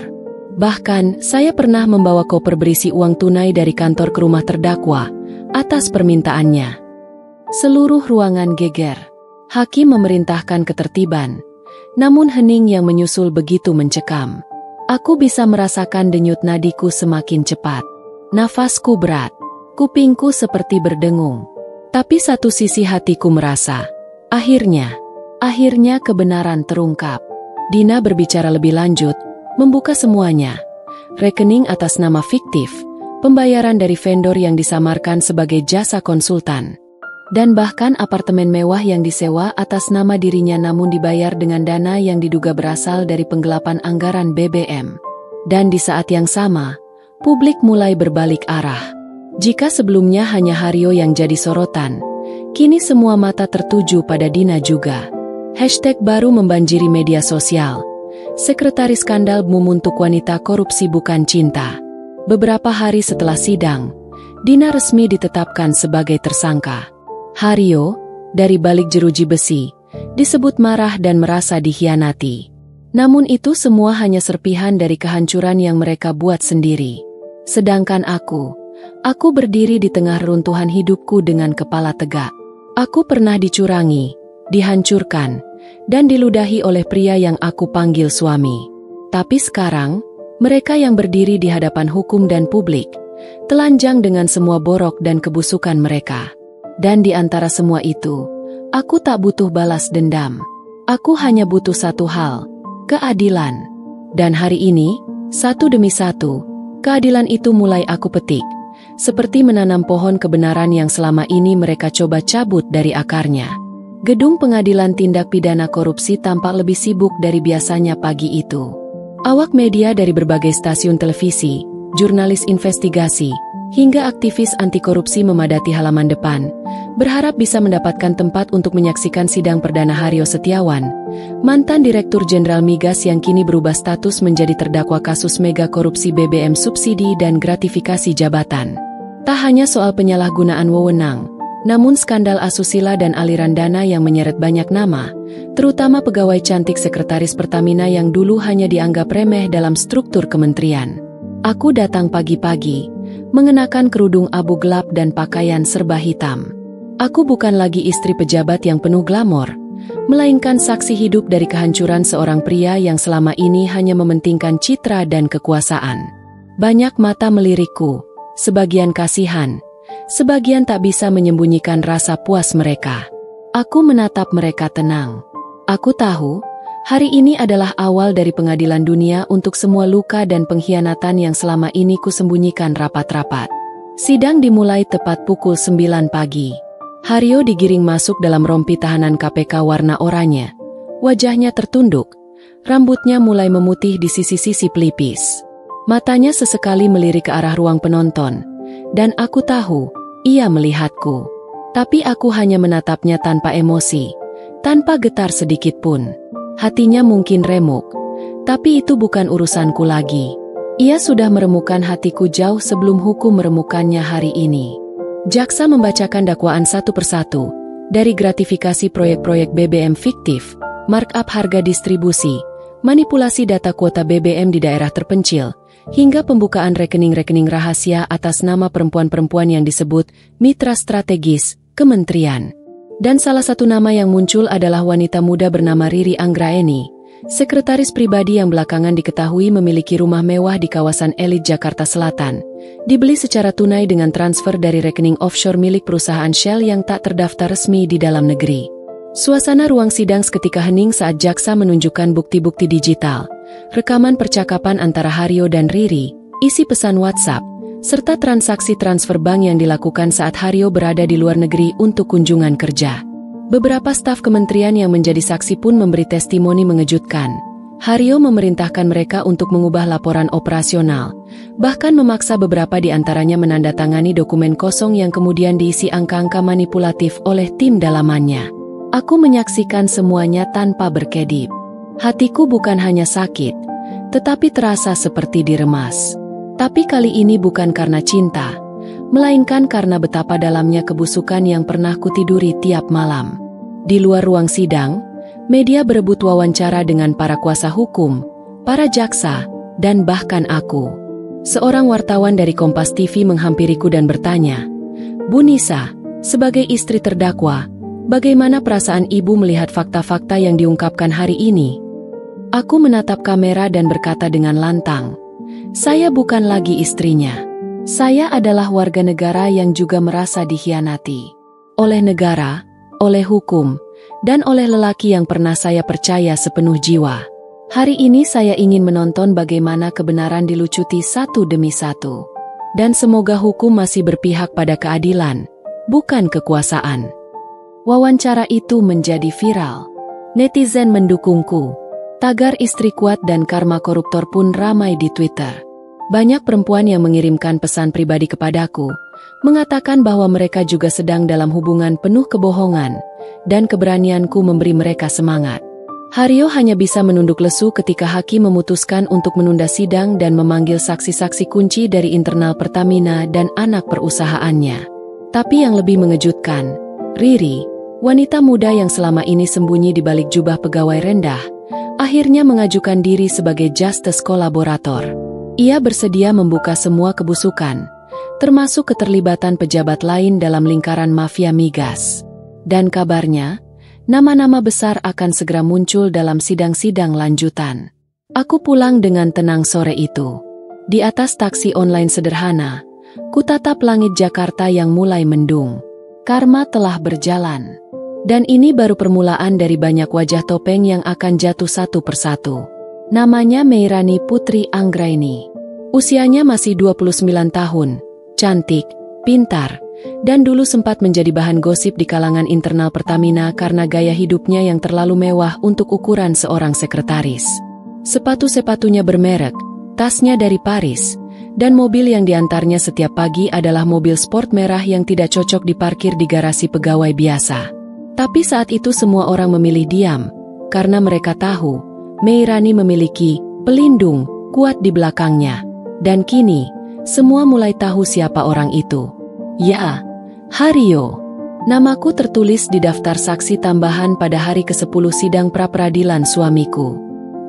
Speaker 1: Bahkan, saya pernah membawa koper berisi uang tunai dari kantor ke rumah terdakwa, atas permintaannya. Seluruh ruangan geger. Hakim memerintahkan ketertiban. Namun hening yang menyusul begitu mencekam. Aku bisa merasakan denyut nadiku semakin cepat. Nafasku berat. Kupingku seperti berdengung. Tapi satu sisi hatiku merasa, akhirnya kebenaran terungkap. Dina berbicara lebih lanjut, membuka semuanya. Rekening atas nama fiktif, pembayaran dari vendor yang disamarkan sebagai jasa konsultan. Dan bahkan apartemen mewah yang disewa atas nama dirinya namun dibayar dengan dana yang diduga berasal dari penggelapan anggaran BBM. Dan di saat yang sama, publik mulai berbalik arah. Jika sebelumnya hanya Haryo yang jadi sorotan, kini semua mata tertuju pada Dina juga. Hashtag baru membanjiri media sosial. Sekretaris skandal memuntuk wanita korupsi bukan cinta. Beberapa hari setelah sidang, Dina resmi ditetapkan sebagai tersangka. Haryo, dari balik jeruji besi, disebut marah dan merasa dikhianati. Namun itu semua hanya serpihan dari kehancuran yang mereka buat sendiri. Sedangkan aku berdiri di tengah reruntuhan hidupku dengan kepala tegak. Aku pernah dicurangi, dihancurkan, dan diludahi oleh pria yang aku panggil suami. Tapi sekarang, mereka yang berdiri di hadapan hukum dan publik, telanjang dengan semua borok dan kebusukan mereka. Dan di antara semua itu, aku tak butuh balas dendam. Aku hanya butuh satu hal, keadilan. Dan hari ini, satu demi satu, keadilan itu mulai aku petik. Seperti menanam pohon kebenaran yang selama ini mereka coba cabut dari akarnya. Gedung Pengadilan Tindak Pidana Korupsi tampak lebih sibuk dari biasanya pagi itu. Awak media dari berbagai stasiun televisi, jurnalis investigasi, hingga aktivis anti korupsi memadati halaman depan, berharap bisa mendapatkan tempat untuk menyaksikan sidang perdana Haryo Setiawan, mantan Direktur Jenderal Migas yang kini berubah status menjadi terdakwa kasus mega korupsi BBM subsidi dan gratifikasi jabatan. Tak hanya soal penyalahgunaan wewenang, namun skandal asusila dan aliran dana yang menyeret banyak nama, terutama pegawai cantik Sekretaris Pertamina yang dulu hanya dianggap remeh dalam struktur kementerian. Aku datang pagi-pagi, mengenakan kerudung abu gelap dan pakaian serba hitam. Aku bukan lagi istri pejabat yang penuh glamor, melainkan saksi hidup dari kehancuran seorang pria yang selama ini hanya mementingkan citra dan kekuasaan. Banyak mata melirikku, sebagian kasihan, sebagian tak bisa menyembunyikan rasa puas mereka. Aku menatap mereka tenang. Aku tahu, hari ini adalah awal dari pengadilan dunia untuk semua luka dan pengkhianatan yang selama ini kusembunyikan rapat-rapat. Sidang dimulai tepat pukul 9 pagi. Haryo digiring masuk dalam rompi tahanan KPK warna oranye. Wajahnya tertunduk, Rambutnya mulai memutih di sisi-sisi pelipis. Matanya sesekali melirik ke arah ruang penonton. Dan aku tahu, ia melihatku. Tapi aku hanya menatapnya tanpa emosi, tanpa getar sedikit pun. Hatinya mungkin remuk, tapi itu bukan urusanku lagi. Ia sudah meremukkan hatiku jauh sebelum hukum meremukkannya hari ini. Jaksa membacakan dakwaan satu persatu, dari gratifikasi proyek-proyek BBM fiktif, markup harga distribusi, manipulasi data kuota BBM di daerah terpencil, hingga pembukaan rekening-rekening rahasia atas nama perempuan-perempuan yang disebut mitra strategis kementerian. Dan salah satu nama yang muncul adalah wanita muda bernama Riri Anggraeni, sekretaris pribadi yang belakangan diketahui memiliki rumah mewah di kawasan elit Jakarta Selatan, dibeli secara tunai dengan transfer dari rekening offshore milik perusahaan Shell yang tak terdaftar resmi di dalam negeri. Suasana ruang sidang seketika hening saat jaksa menunjukkan bukti-bukti digital, rekaman percakapan antara Haryo dan Riri, isi pesan WhatsApp, serta transaksi transfer bank yang dilakukan saat Haryo berada di luar negeri untuk kunjungan kerja. Beberapa staf kementerian yang menjadi saksi pun memberi testimoni mengejutkan. Haryo memerintahkan mereka untuk mengubah laporan operasional, bahkan memaksa beberapa di antaranya menandatangani dokumen kosong yang kemudian diisi angka-angka manipulatif oleh tim dalamannya. Aku menyaksikan semuanya tanpa berkedip. Hatiku bukan hanya sakit, tetapi terasa seperti diremas. Tapi kali ini bukan karena cinta, melainkan karena betapa dalamnya kebusukan yang pernah kutiduri tiap malam. Di luar ruang sidang, media berebut wawancara dengan para kuasa hukum, para jaksa, dan bahkan aku. Seorang wartawan dari Kompas TV menghampiriku dan bertanya, "Bu Nisa, sebagai istri terdakwa, bagaimana perasaan ibu melihat fakta-fakta yang diungkapkan hari ini?" Aku menatap kamera dan berkata dengan lantang, "Saya bukan lagi istrinya. Saya adalah warga negara yang juga merasa dikhianati. Oleh negara, oleh hukum, dan oleh lelaki yang pernah saya percaya sepenuh jiwa. Hari ini saya ingin menonton bagaimana kebenaran dilucuti satu demi satu. Dan semoga hukum masih berpihak pada keadilan, bukan kekuasaan." Wawancara itu menjadi viral. Netizen mendukungku. Tagar istri kuat dan karma koruptor pun ramai di Twitter. Banyak perempuan yang mengirimkan pesan pribadi kepadaku, mengatakan bahwa mereka juga sedang dalam hubungan penuh kebohongan, dan keberanianku memberi mereka semangat. Haryo hanya bisa menunduk lesu ketika hakim memutuskan untuk menunda sidang dan memanggil saksi-saksi kunci dari internal Pertamina dan anak perusahaannya. Tapi yang lebih mengejutkan, Riri, wanita muda yang selama ini sembunyi di balik jubah pegawai rendah, akhirnya mengajukan diri sebagai justice kolaborator. Ia bersedia membuka semua kebusukan, termasuk keterlibatan pejabat lain dalam lingkaran mafia migas. Dan kabarnya, nama-nama besar akan segera muncul dalam sidang-sidang lanjutan. Aku pulang dengan tenang sore itu. Di atas taksi online sederhana, kutatap langit Jakarta yang mulai mendung. Karma telah berjalan. Dan ini baru permulaan dari banyak wajah topeng yang akan jatuh satu persatu. Namanya Meirani Putri Anggraeni. Usianya masih 29 tahun, cantik, pintar, dan dulu sempat menjadi bahan gosip di kalangan internal Pertamina karena gaya hidupnya yang terlalu mewah untuk ukuran seorang sekretaris. Sepatu-sepatunya bermerek, tasnya dari Paris, dan mobil yang diantarnya setiap pagi adalah mobil sport merah yang tidak cocok diparkir di garasi pegawai biasa. Tapi saat itu semua orang memilih diam, karena mereka tahu, Meirani memiliki pelindung kuat di belakangnya. Dan kini, semua mulai tahu siapa orang itu. Ya, Haryo. Namaku tertulis di daftar saksi tambahan pada hari ke-10 sidang pra-peradilan suamiku.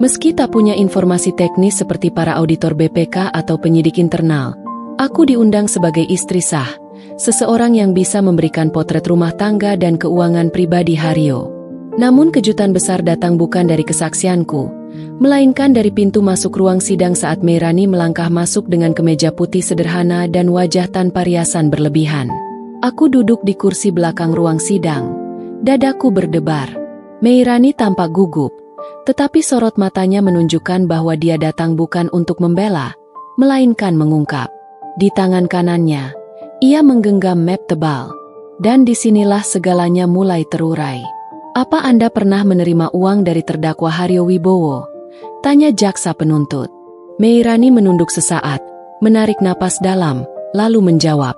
Speaker 1: Meski tak punya informasi teknis seperti para auditor BPK atau penyidik internal, aku diundang sebagai istri sah, seseorang yang bisa memberikan potret rumah tangga dan keuangan pribadi Haryo. Namun kejutan besar datang bukan dari kesaksianku, melainkan dari pintu masuk ruang sidang saat Meirani melangkah masuk dengan kemeja putih sederhana dan wajah tanpa riasan berlebihan. Aku duduk di kursi belakang ruang sidang. Dadaku berdebar. Meirani tampak gugup, tetapi sorot matanya menunjukkan bahwa dia datang bukan untuk membela, melainkan mengungkap. Di tangan kanannya, ia menggenggam map tebal. Dan disinilah segalanya mulai terurai. Apa Anda pernah menerima uang dari terdakwa Haryo Wibowo? Tanya jaksa penuntut. Meirani menunduk sesaat, menarik napas dalam, lalu menjawab.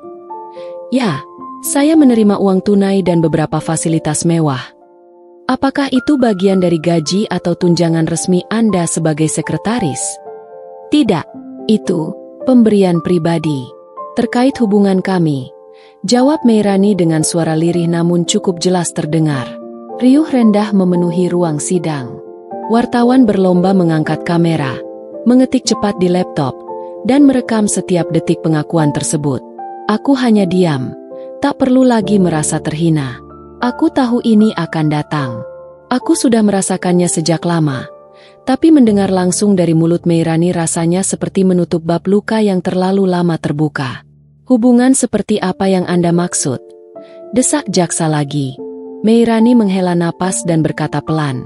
Speaker 1: Ya, saya menerima uang tunai dan beberapa fasilitas mewah. Apakah itu bagian dari gaji atau tunjangan resmi Anda sebagai sekretaris? Tidak, itu pemberian pribadi. Terkait hubungan kami, jawab Meirani dengan suara lirih namun cukup jelas terdengar. Riuh rendah memenuhi ruang sidang. Wartawan berlomba mengangkat kamera, mengetik cepat di laptop, dan merekam setiap detik pengakuan tersebut. Aku hanya diam, tak perlu lagi merasa terhina. Aku tahu ini akan datang. Aku sudah merasakannya sejak lama, tapi mendengar langsung dari mulut Meirani rasanya seperti menutup bab luka yang terlalu lama terbuka. Hubungan seperti apa yang Anda maksud? Desak jaksa lagi. Meirani menghela napas dan berkata pelan.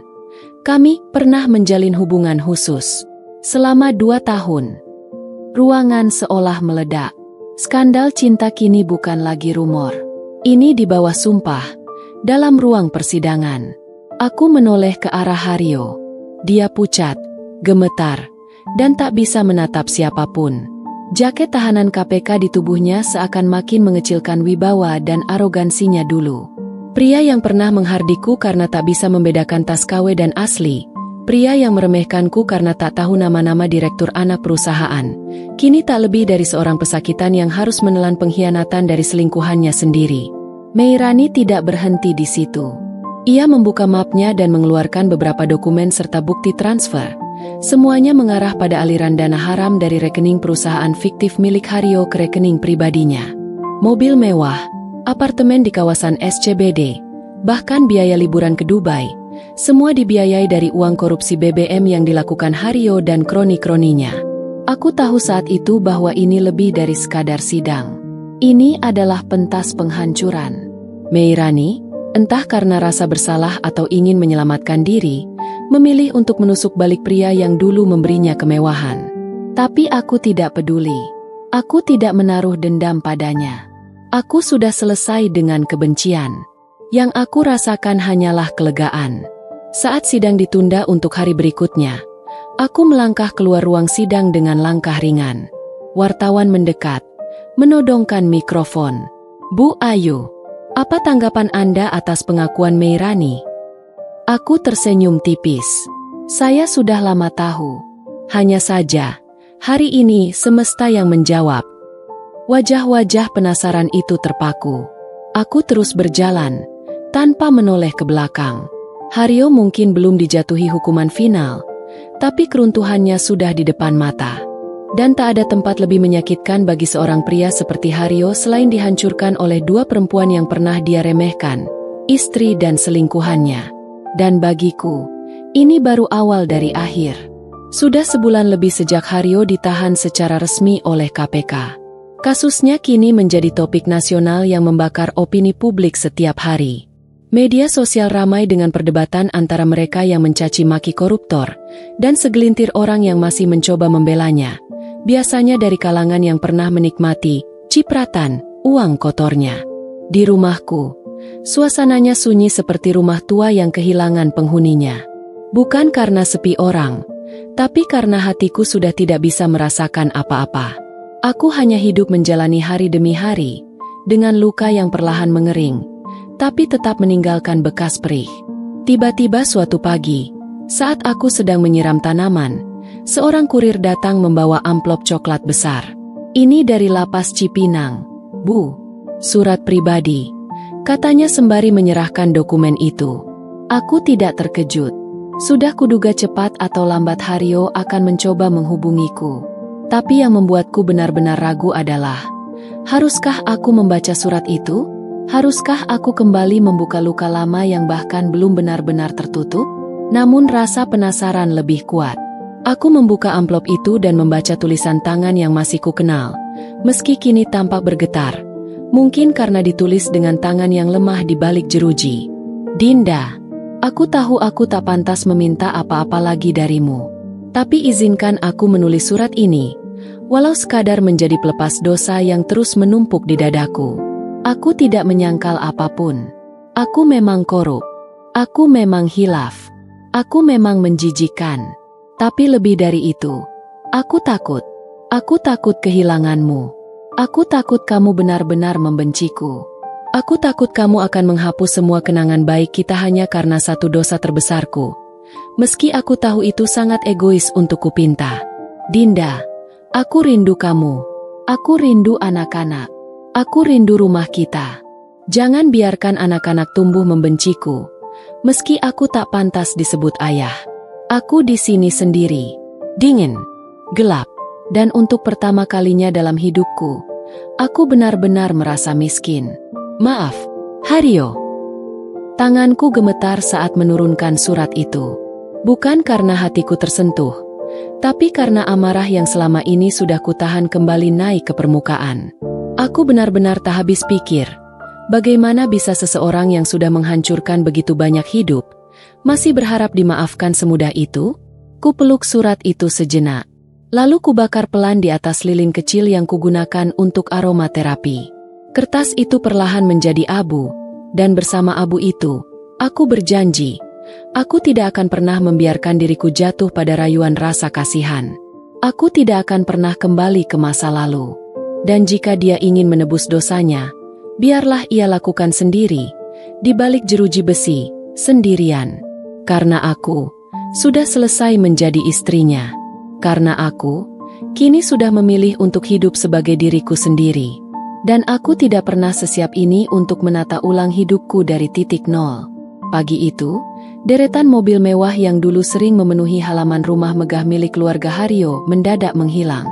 Speaker 1: Kami pernah menjalin hubungan khusus. Selama 2 tahun. Ruangan seolah meledak. Skandal cinta kini bukan lagi rumor. Ini di bawah sumpah. Dalam ruang persidangan. Aku menoleh ke arah Haryo. Dia pucat, gemetar, dan tak bisa menatap siapapun. Jaket tahanan KPK di tubuhnya seakan makin mengecilkan wibawa dan arogansinya dulu. Pria yang pernah menghardiku karena tak bisa membedakan tas KW dan asli. Pria yang meremehkanku karena tak tahu nama-nama direktur anak perusahaan. Kini tak lebih dari seorang pesakitan yang harus menelan pengkhianatan dari selingkuhannya sendiri. Meirani tidak berhenti di situ. Ia membuka mapnya dan mengeluarkan beberapa dokumen serta bukti transfer. Semuanya mengarah pada aliran dana haram dari rekening perusahaan fiktif milik Haryo ke rekening pribadinya. Mobil mewah, apartemen di kawasan SCBD, bahkan biaya liburan ke Dubai, semua dibiayai dari uang korupsi BBM yang dilakukan Haryo dan kroni-kroninya. Aku tahu saat itu bahwa ini lebih dari sekadar sidang. Ini adalah pentas penghancuran. Meirani, entah karena rasa bersalah atau ingin menyelamatkan diri, memilih untuk menusuk balik pria yang dulu memberinya kemewahan. Tapi aku tidak peduli. Aku tidak menaruh dendam padanya. Aku sudah selesai dengan kebencian. Yang aku rasakan hanyalah kelegaan. Saat sidang ditunda untuk hari berikutnya, aku melangkah keluar ruang sidang dengan langkah ringan. Wartawan mendekat, menodongkan mikrofon. Bu Ayu, apa tanggapan Anda atas pengakuan Meirani? Aku tersenyum tipis. Saya sudah lama tahu. Hanya saja, hari ini semesta yang menjawab. Wajah-wajah penasaran itu terpaku. Aku terus berjalan, tanpa menoleh ke belakang. Haryo mungkin belum dijatuhi hukuman final, tapi keruntuhannya sudah di depan mata. Dan tak ada tempat lebih menyakitkan bagi seorang pria seperti Haryo selain dihancurkan oleh 2 perempuan yang pernah dia remehkan, istri dan selingkuhannya. Dan bagiku, ini baru awal dari akhir. Sudah sebulan lebih sejak Haryo ditahan secara resmi oleh KPK. Kasusnya kini menjadi topik nasional yang membakar opini publik setiap hari. Media sosial ramai dengan perdebatan antara mereka yang mencaci maki koruptor dan segelintir orang yang masih mencoba membelanya, biasanya dari kalangan yang pernah menikmati cipratan uang kotornya. Di rumahku, suasananya sunyi seperti rumah tua yang kehilangan penghuninya. Bukan karena sepi orang, tapi karena hatiku sudah tidak bisa merasakan apa-apa. Aku hanya hidup menjalani hari demi hari, dengan luka yang perlahan mengering, tapi tetap meninggalkan bekas perih. Tiba-tiba suatu pagi, saat aku sedang menyiram tanaman, seorang kurir datang membawa amplop coklat besar. Ini dari lapas Cipinang, Bu. Surat pribadi, katanya sembari menyerahkan dokumen itu. Aku tidak terkejut. Sudah kuduga cepat atau lambat Haryo akan mencoba menghubungiku. Tapi yang membuatku benar-benar ragu adalah, haruskah aku membaca surat itu? Haruskah aku kembali membuka luka lama yang bahkan belum benar-benar tertutup? Namun rasa penasaran lebih kuat. Aku membuka amplop itu dan membaca tulisan tangan yang masih kukenal, meski kini tampak bergetar. Mungkin karena ditulis dengan tangan yang lemah di balik jeruji. Dinda, aku tahu aku tak pantas meminta apa-apa lagi darimu. Tapi izinkan aku menulis surat ini, walau sekadar menjadi pelepas dosa yang terus menumpuk di dadaku. Aku tidak menyangkal apapun. Aku memang korup. Aku memang hilaf. Aku memang menjijikan. Tapi lebih dari itu, aku takut. Aku takut kehilanganmu. Aku takut kamu benar-benar membenciku. Aku takut kamu akan menghapus semua kenangan baik kita hanya karena satu dosa terbesarku. Meski aku tahu itu sangat egois untuk Kupinta. Dinda, aku rindu kamu. Aku rindu anak-anak. Aku rindu rumah kita. Jangan biarkan anak-anak tumbuh membenciku. Meski aku tak pantas disebut ayah. Aku di sini sendiri. Dingin, gelap, dan untuk pertama kalinya dalam hidupku, aku benar-benar merasa miskin. Maaf, Haryo. Tanganku gemetar saat menurunkan surat itu. Bukan karena hatiku tersentuh, tapi karena amarah yang selama ini sudah kutahan kembali naik ke permukaan. Aku benar-benar tak habis pikir, bagaimana bisa seseorang yang sudah menghancurkan begitu banyak hidup, masih berharap dimaafkan semudah itu? Kupeluk surat itu sejenak. Lalu kubakar pelan di atas lilin kecil yang kugunakan untuk aromaterapi. Kertas itu perlahan menjadi abu, dan bersama abu itu, aku berjanji, aku tidak akan pernah membiarkan diriku jatuh pada rayuan rasa kasihan. Aku tidak akan pernah kembali ke masa lalu. Dan jika dia ingin menebus dosanya, biarlah ia lakukan sendiri, di balik jeruji besi, sendirian. Karena aku sudah selesai menjadi istrinya. Karena aku kini sudah memilih untuk hidup sebagai diriku sendiri. Dan aku tidak pernah sesiap ini untuk menata ulang hidupku dari titik nol. Pagi itu, deretan mobil mewah yang dulu sering memenuhi halaman rumah megah milik keluarga Haryo mendadak menghilang.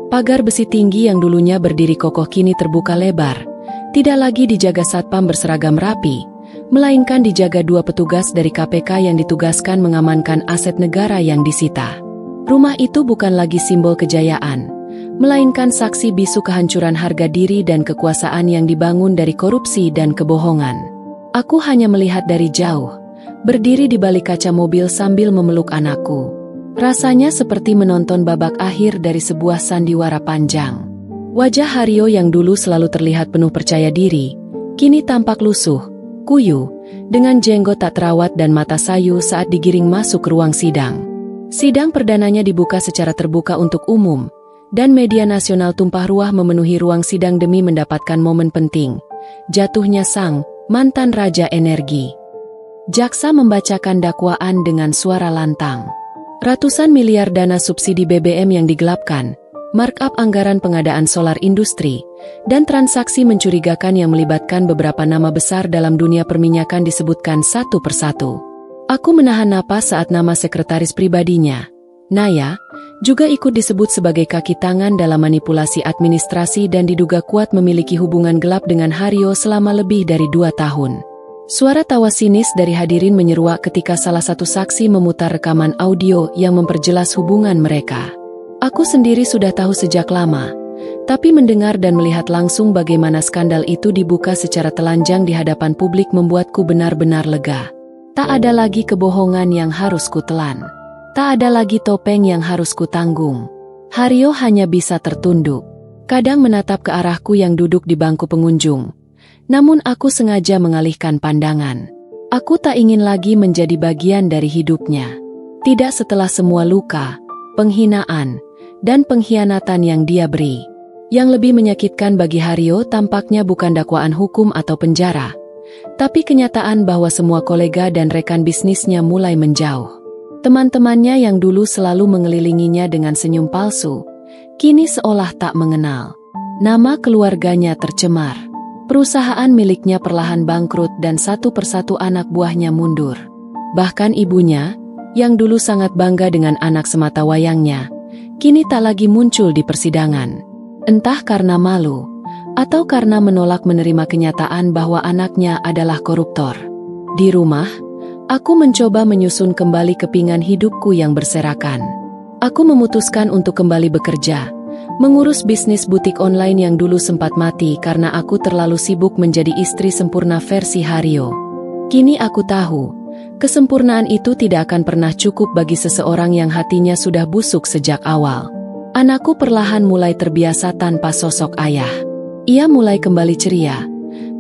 Speaker 1: Pagar besi tinggi yang dulunya berdiri kokoh kini terbuka lebar. Tidak lagi dijaga satpam berseragam rapi, melainkan dijaga dua petugas dari KPK yang ditugaskan mengamankan aset negara yang disita. Rumah itu bukan lagi simbol kejayaan, melainkan saksi bisu kehancuran harga diri dan kekuasaan yang dibangun dari korupsi dan kebohongan. Aku hanya melihat dari jauh, berdiri di balik kaca mobil sambil memeluk anakku. Rasanya seperti menonton babak akhir dari sebuah sandiwara panjang. Wajah Haryo yang dulu selalu terlihat penuh percaya diri, kini tampak lusuh, kuyu, dengan jenggot tak terawat dan mata sayu saat digiring masuk ke ruang sidang. Sidang perdananya dibuka secara terbuka untuk umum, dan media nasional tumpah ruah memenuhi ruang sidang demi mendapatkan momen penting, jatuhnya sang mantan Raja Energi. Jaksa membacakan dakwaan dengan suara lantang. Ratusan miliar dana subsidi BBM yang digelapkan, markup anggaran pengadaan solar industri, dan transaksi mencurigakan yang melibatkan beberapa nama besar dalam dunia perminyakan disebutkan satu persatu. Aku menahan napas saat nama sekretaris pribadinya, Naya, juga ikut disebut sebagai kaki tangan dalam manipulasi administrasi dan diduga kuat memiliki hubungan gelap dengan Haryo selama lebih dari 2 tahun. Suara tawa sinis dari hadirin menyeruak ketika salah satu saksi memutar rekaman audio yang memperjelas hubungan mereka. Aku sendiri sudah tahu sejak lama, tapi mendengar dan melihat langsung bagaimana skandal itu dibuka secara telanjang di hadapan publik membuatku benar-benar lega. Tak ada lagi kebohongan yang harus kutelan. Tak ada lagi topeng yang harus kutanggung. Haryo hanya bisa tertunduk. Kadang menatap ke arahku yang duduk di bangku pengunjung. Namun aku sengaja mengalihkan pandangan. Aku tak ingin lagi menjadi bagian dari hidupnya. Tidak setelah semua luka, penghinaan, dan pengkhianatan yang dia beri. Yang lebih menyakitkan bagi Haryo tampaknya bukan dakwaan hukum atau penjara, tapi kenyataan bahwa semua kolega dan rekan bisnisnya mulai menjauh. Teman-temannya yang dulu selalu mengelilinginya dengan senyum palsu, kini seolah tak mengenal. Nama keluarganya tercemar. Perusahaan miliknya perlahan bangkrut dan satu persatu anak buahnya mundur. Bahkan ibunya, yang dulu sangat bangga dengan anak semata wayangnya, kini tak lagi muncul di persidangan. Entah karena malu, atau karena menolak menerima kenyataan bahwa anaknya adalah koruptor. Di rumah, aku mencoba menyusun kembali kepingan hidupku yang berserakan. Aku memutuskan untuk kembali bekerja, mengurus bisnis butik online yang dulu sempat mati karena aku terlalu sibuk menjadi istri sempurna versi Haryo. Kini aku tahu, kesempurnaan itu tidak akan pernah cukup bagi seseorang yang hatinya sudah busuk sejak awal. Anakku perlahan mulai terbiasa tanpa sosok ayah. Ia mulai kembali ceria,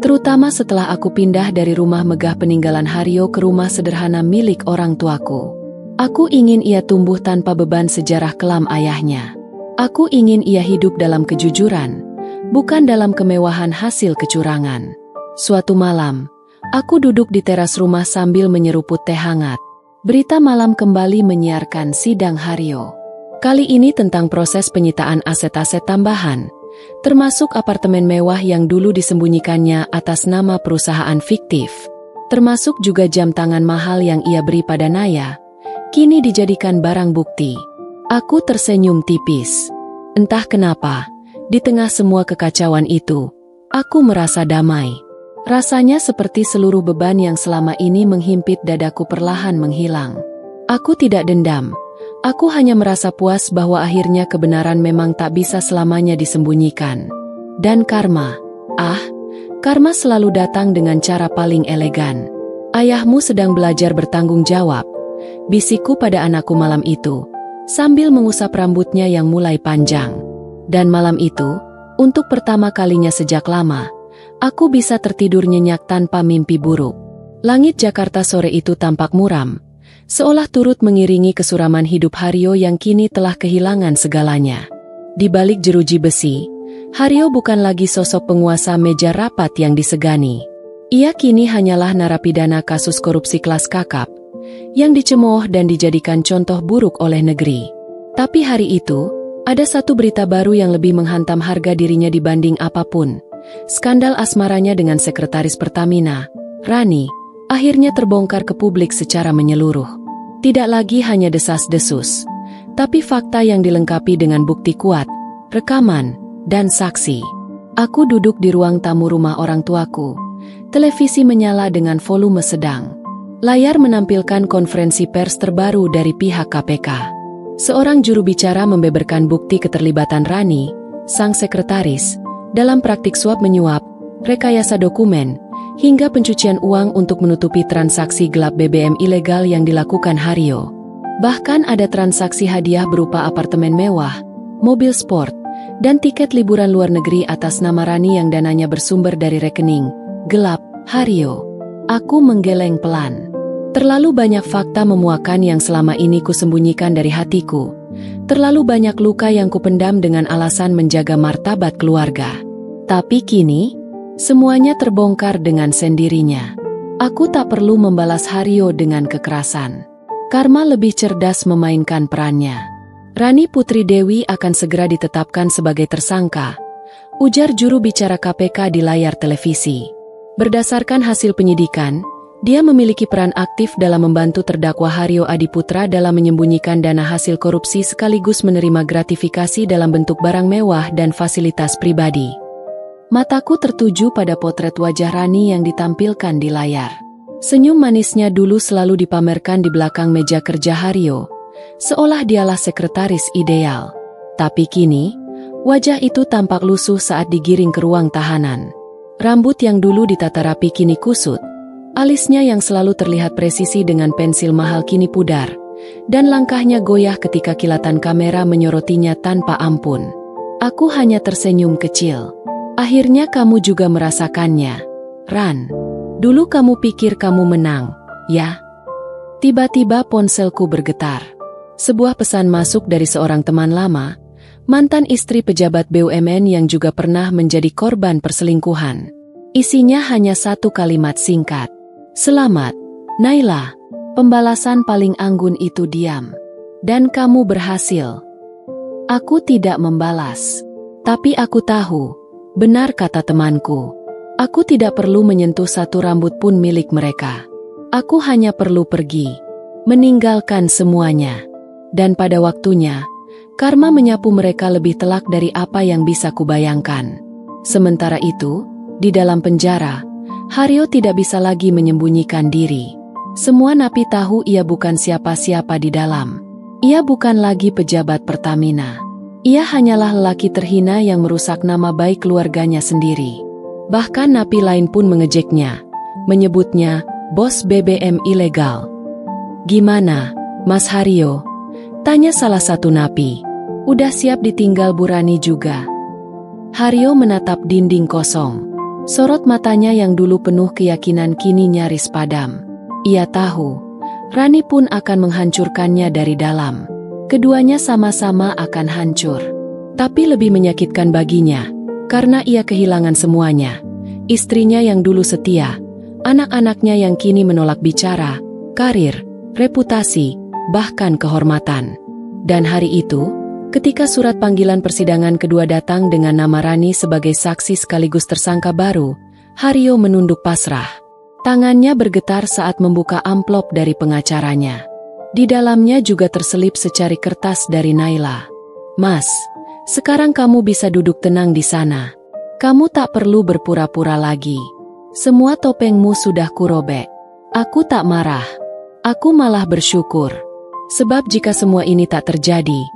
Speaker 1: terutama setelah aku pindah dari rumah megah peninggalan Haryo ke rumah sederhana milik orang tuaku. Aku ingin ia tumbuh tanpa beban sejarah kelam ayahnya. Aku ingin ia hidup dalam kejujuran, bukan dalam kemewahan hasil kecurangan. Suatu malam, aku duduk di teras rumah sambil menyeruput teh hangat. Berita malam kembali menyiarkan sidang Haryo. Kali ini tentang proses penyitaan aset-aset tambahan, termasuk apartemen mewah yang dulu disembunyikannya atas nama perusahaan fiktif. Termasuk juga jam tangan mahal yang ia beri pada Naya, kini dijadikan barang bukti. Aku tersenyum tipis. Entah kenapa, di tengah semua kekacauan itu, aku merasa damai. Rasanya seperti seluruh beban yang selama ini menghimpit dadaku perlahan menghilang. Aku tidak dendam. Aku hanya merasa puas bahwa akhirnya kebenaran memang tak bisa selamanya disembunyikan. Dan karma. Karma selalu datang dengan cara paling elegan. Ayahmu sedang belajar bertanggung jawab, bisikku pada anakku malam itu, sambil mengusap rambutnya yang mulai panjang. Dan malam itu, untuk pertama kalinya sejak lama, aku bisa tertidur nyenyak tanpa mimpi buruk. Langit Jakarta sore itu tampak muram, seolah turut mengiringi kesuraman hidup Haryo yang kini telah kehilangan segalanya. Di balik jeruji besi, Haryo bukan lagi sosok penguasa meja rapat yang disegani. Ia kini hanyalah narapidana kasus korupsi kelas kakap, yang dicemooh dan dijadikan contoh buruk oleh negeri. Tapi hari itu, ada satu berita baru yang lebih menghantam harga dirinya dibanding apapun. Skandal asmaranya dengan sekretaris Pertamina, Rani, akhirnya terbongkar ke publik secara menyeluruh. Tidak lagi hanya desas-desus, tapi fakta yang dilengkapi dengan bukti kuat, rekaman, dan saksi. Aku duduk di ruang tamu rumah orang tuaku. Televisi menyala dengan volume sedang. Layar menampilkan konferensi pers terbaru dari pihak KPK. Seorang juru bicara membeberkan bukti keterlibatan Rani, sang sekretaris, dalam praktik suap menyuap, rekayasa dokumen, hingga pencucian uang untuk menutupi transaksi gelap BBM ilegal yang dilakukan Haryo. Bahkan ada transaksi hadiah berupa apartemen mewah, mobil sport, dan tiket liburan luar negeri atas nama Rani yang dananya bersumber dari rekening gelap Haryo. Aku menggeleng pelan. Terlalu banyak fakta memuakan yang selama ini kusembunyikan dari hatiku. Terlalu banyak luka yang kupendam dengan alasan menjaga martabat keluarga. Tapi kini, semuanya terbongkar dengan sendirinya. Aku tak perlu membalas Haryo dengan kekerasan. Karma lebih cerdas memainkan perannya. Rani Putri Dewi akan segera ditetapkan sebagai tersangka, ujar juru bicara KPK di layar televisi. Berdasarkan hasil penyidikan, dia memiliki peran aktif dalam membantu terdakwa Haryo Adiputra dalam menyembunyikan dana hasil korupsi sekaligus menerima gratifikasi dalam bentuk barang mewah dan fasilitas pribadi. Mataku tertuju pada potret wajah Rani yang ditampilkan di layar. Senyum manisnya dulu selalu dipamerkan di belakang meja kerja Haryo, seolah dialah sekretaris ideal. Tapi kini, wajah itu tampak lusuh saat digiring ke ruang tahanan. Rambut yang dulu ditata rapi kini kusut, alisnya yang selalu terlihat presisi dengan pensil mahal kini pudar, dan langkahnya goyah ketika kilatan kamera menyorotinya tanpa ampun. Aku hanya tersenyum kecil. Akhirnya kamu juga merasakannya, Ran. Dulu kamu pikir kamu menang, ya? Tiba-tiba ponselku bergetar. Sebuah pesan masuk dari seorang teman lama, mantan istri pejabat BUMN yang juga pernah menjadi korban perselingkuhan. Isinya hanya satu kalimat singkat. Selamat, Naila. Pembalasan paling anggun itu diam. Dan kamu berhasil. Aku tidak membalas. Tapi aku tahu, benar kata temanku. Aku tidak perlu menyentuh satu rambut pun milik mereka. Aku hanya perlu pergi, meninggalkan semuanya. Dan pada waktunya, karma menyapu mereka lebih telak dari apa yang bisa kubayangkan. Sementara itu, di dalam penjara, Haryo tidak bisa lagi menyembunyikan diri. Semua napi tahu ia bukan siapa-siapa di dalam. Ia bukan lagi pejabat Pertamina. Ia hanyalah lelaki terhina yang merusak nama baik keluarganya sendiri. Bahkan napi lain pun mengejeknya, menyebutnya bos BBM ilegal. Gimana, Mas Haryo? Tanya salah satu napi. Udah siap ditinggal Bu Rani juga? Haryo menatap dinding kosong. Sorot matanya yang dulu penuh keyakinan kini nyaris padam. Ia tahu, Rani pun akan menghancurkannya dari dalam. Keduanya sama-sama akan hancur. Tapi lebih menyakitkan baginya, karena ia kehilangan semuanya. Istrinya yang dulu setia, anak-anaknya yang kini menolak bicara, karir, reputasi, bahkan kehormatan. Dan hari itu, ketika surat panggilan persidangan kedua datang dengan nama Rani sebagai saksi sekaligus tersangka baru, Haryo menunduk pasrah. Tangannya bergetar saat membuka amplop dari pengacaranya. Di dalamnya juga terselip secari kertas dari Naila. "Mas, sekarang kamu bisa duduk tenang di sana. Kamu tak perlu berpura-pura lagi. Semua topengmu sudah kurobek." Aku tak marah. Aku malah bersyukur. Sebab jika semua ini tak terjadi,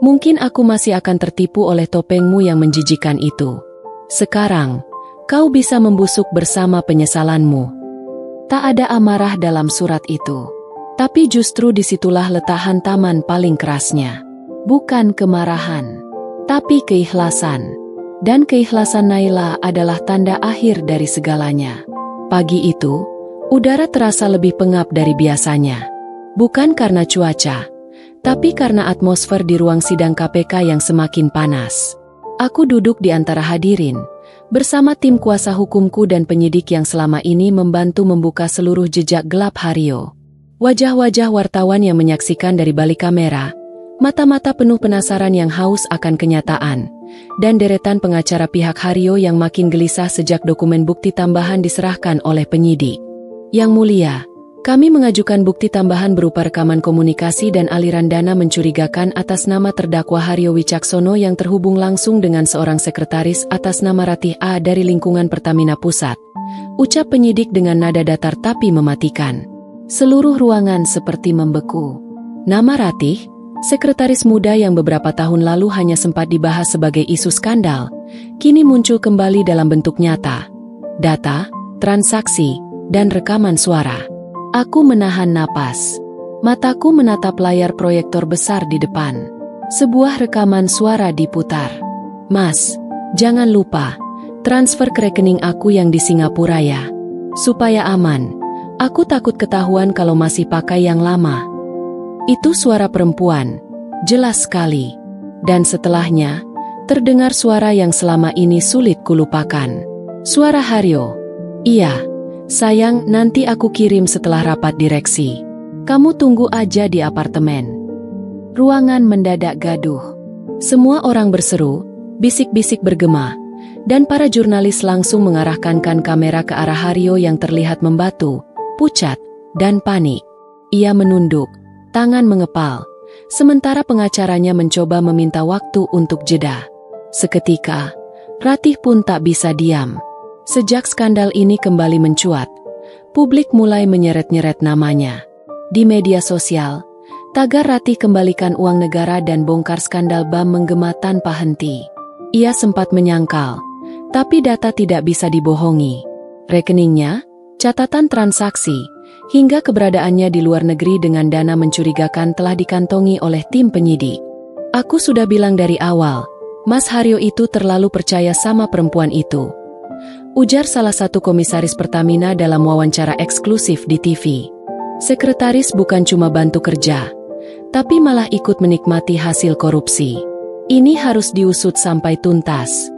Speaker 1: mungkin aku masih akan tertipu oleh topengmu yang menjijikan itu. Sekarang, kau bisa membusuk bersama penyesalanmu. Tak ada amarah dalam surat itu. Tapi justru disitulah letak hantaman paling kerasnya. Bukan kemarahan, tapi keikhlasan. Dan keikhlasan Naila adalah tanda akhir dari segalanya. Pagi itu, udara terasa lebih pengap dari biasanya. Bukan karena cuaca, tapi karena atmosfer di ruang sidang KPK yang semakin panas. Aku duduk di antara hadirin, bersama tim kuasa hukumku dan penyidik yang selama ini membantu membuka seluruh jejak gelap Haryo. Wajah-wajah wartawan yang menyaksikan dari balik kamera, mata-mata penuh penasaran yang haus akan kenyataan, dan deretan pengacara pihak Haryo yang makin gelisah sejak dokumen bukti tambahan diserahkan oleh penyidik. Yang mulia, kami mengajukan bukti tambahan berupa rekaman komunikasi dan aliran dana mencurigakan atas nama terdakwa Haryo Wicaksono yang terhubung langsung dengan seorang sekretaris atas nama Ratih A dari lingkungan Pertamina Pusat. Ucap penyidik dengan nada datar tapi mematikan. Seluruh ruangan seperti membeku. Nama Ratih, sekretaris muda yang beberapa tahun lalu hanya sempat dibahas sebagai isu skandal, kini muncul kembali dalam bentuk nyata. Data, transaksi, dan rekaman suara. Aku menahan napas. Mataku menatap layar proyektor besar di depan. Sebuah rekaman suara diputar. "Mas, jangan lupa, transfer ke rekening aku yang di Singapura ya. Supaya aman, aku takut ketahuan kalau masih pakai yang lama." Itu suara perempuan, jelas sekali. Dan setelahnya, terdengar suara yang selama ini sulit kulupakan. Suara Haryo. "Iya. Sayang, nanti aku kirim setelah rapat direksi. Kamu tunggu aja di apartemen." Ruangan mendadak gaduh. Semua orang berseru, bisik-bisik bergema, dan para jurnalis langsung mengarahkan kamera ke arah Haryo yang terlihat membatu, pucat, dan panik. Ia menunduk, tangan mengepal, sementara pengacaranya mencoba meminta waktu untuk jeda. Seketika, Ratih pun tak bisa diam. Sejak skandal ini kembali mencuat, publik mulai menyeret-nyeret namanya. Di media sosial, tagar Ratih kembalikan uang negara dan bongkar skandal BAM menggema tanpa henti. Ia sempat menyangkal, tapi data tidak bisa dibohongi. Rekeningnya, catatan transaksi, hingga keberadaannya di luar negeri dengan dana mencurigakan telah dikantongi oleh tim penyidik. "Aku sudah bilang dari awal, Mas Haryo itu terlalu percaya sama perempuan itu," ujar salah satu komisaris Pertamina dalam wawancara eksklusif di TV. "Sekretaris bukan cuma bantu kerja, tapi malah ikut menikmati hasil korupsi. Ini harus diusut sampai tuntas."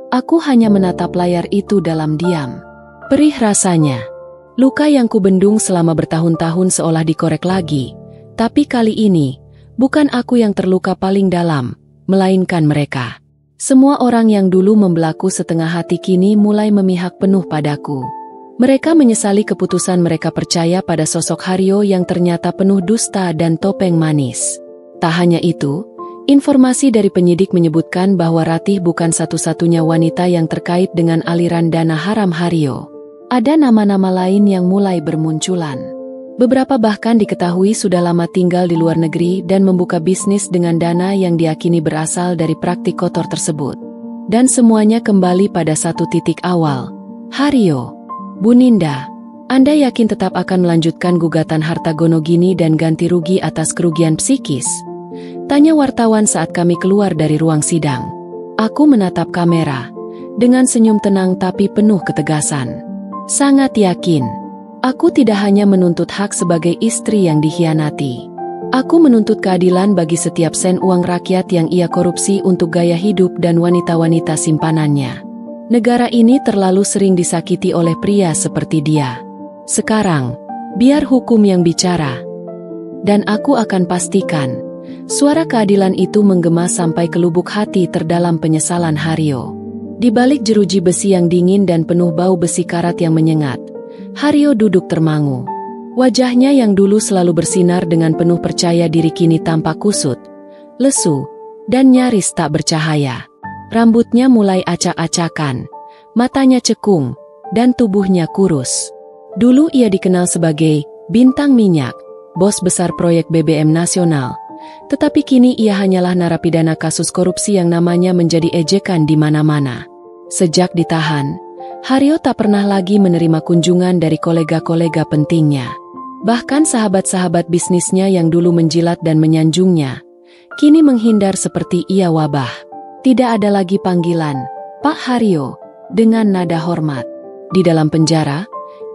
Speaker 1: Aku hanya menatap layar itu dalam diam. Perih rasanya. Luka yang kubendung selama bertahun-tahun seolah dikorek lagi. Tapi kali ini, bukan aku yang terluka paling dalam, melainkan mereka. Semua orang yang dulu membelaku setengah hati kini mulai memihak penuh padaku. Mereka menyesali keputusan mereka percaya pada sosok Haryo yang ternyata penuh dusta dan topeng manis. Tak hanya itu, informasi dari penyidik menyebutkan bahwa Ratih bukan satu-satunya wanita yang terkait dengan aliran dana haram Haryo. Ada nama-nama lain yang mulai bermunculan. Beberapa bahkan diketahui sudah lama tinggal di luar negeri dan membuka bisnis dengan dana yang diyakini berasal dari praktik kotor tersebut. Dan semuanya kembali pada satu titik awal. "Haryo, Bu Ninda, Anda yakin tetap akan melanjutkan gugatan harta gonogini dan ganti rugi atas kerugian psikis?" tanya wartawan saat kami keluar dari ruang sidang. Aku menatap kamera, dengan senyum tenang tapi penuh ketegasan. "Sangat yakin. Aku tidak hanya menuntut hak sebagai istri yang dikhianati. Aku menuntut keadilan bagi setiap sen uang rakyat yang ia korupsi untuk gaya hidup dan wanita-wanita simpanannya. Negara ini terlalu sering disakiti oleh pria seperti dia. Sekarang, biar hukum yang bicara. Dan aku akan pastikan, suara keadilan itu menggema sampai ke lubuk hati terdalam penyesalan Haryo. Di balik jeruji besi yang dingin dan penuh bau besi karat yang menyengat, Haryo duduk termangu. Wajahnya yang dulu selalu bersinar dengan penuh percaya diri kini tampak kusut, lesu, dan nyaris tak bercahaya. Rambutnya mulai acak-acakan, matanya cekung, dan tubuhnya kurus. Dulu ia dikenal sebagai bintang minyak, bos besar proyek BBM nasional, tetapi kini ia hanyalah narapidana kasus korupsi yang namanya menjadi ejekan di mana-mana. Sejak ditahan, Haryo tak pernah lagi menerima kunjungan dari kolega-kolega pentingnya. Bahkan sahabat-sahabat bisnisnya yang dulu menjilat dan menyanjungnya, kini menghindar seperti ia wabah. Tidak ada lagi panggilan, Pak Haryo, dengan nada hormat. Di dalam penjara,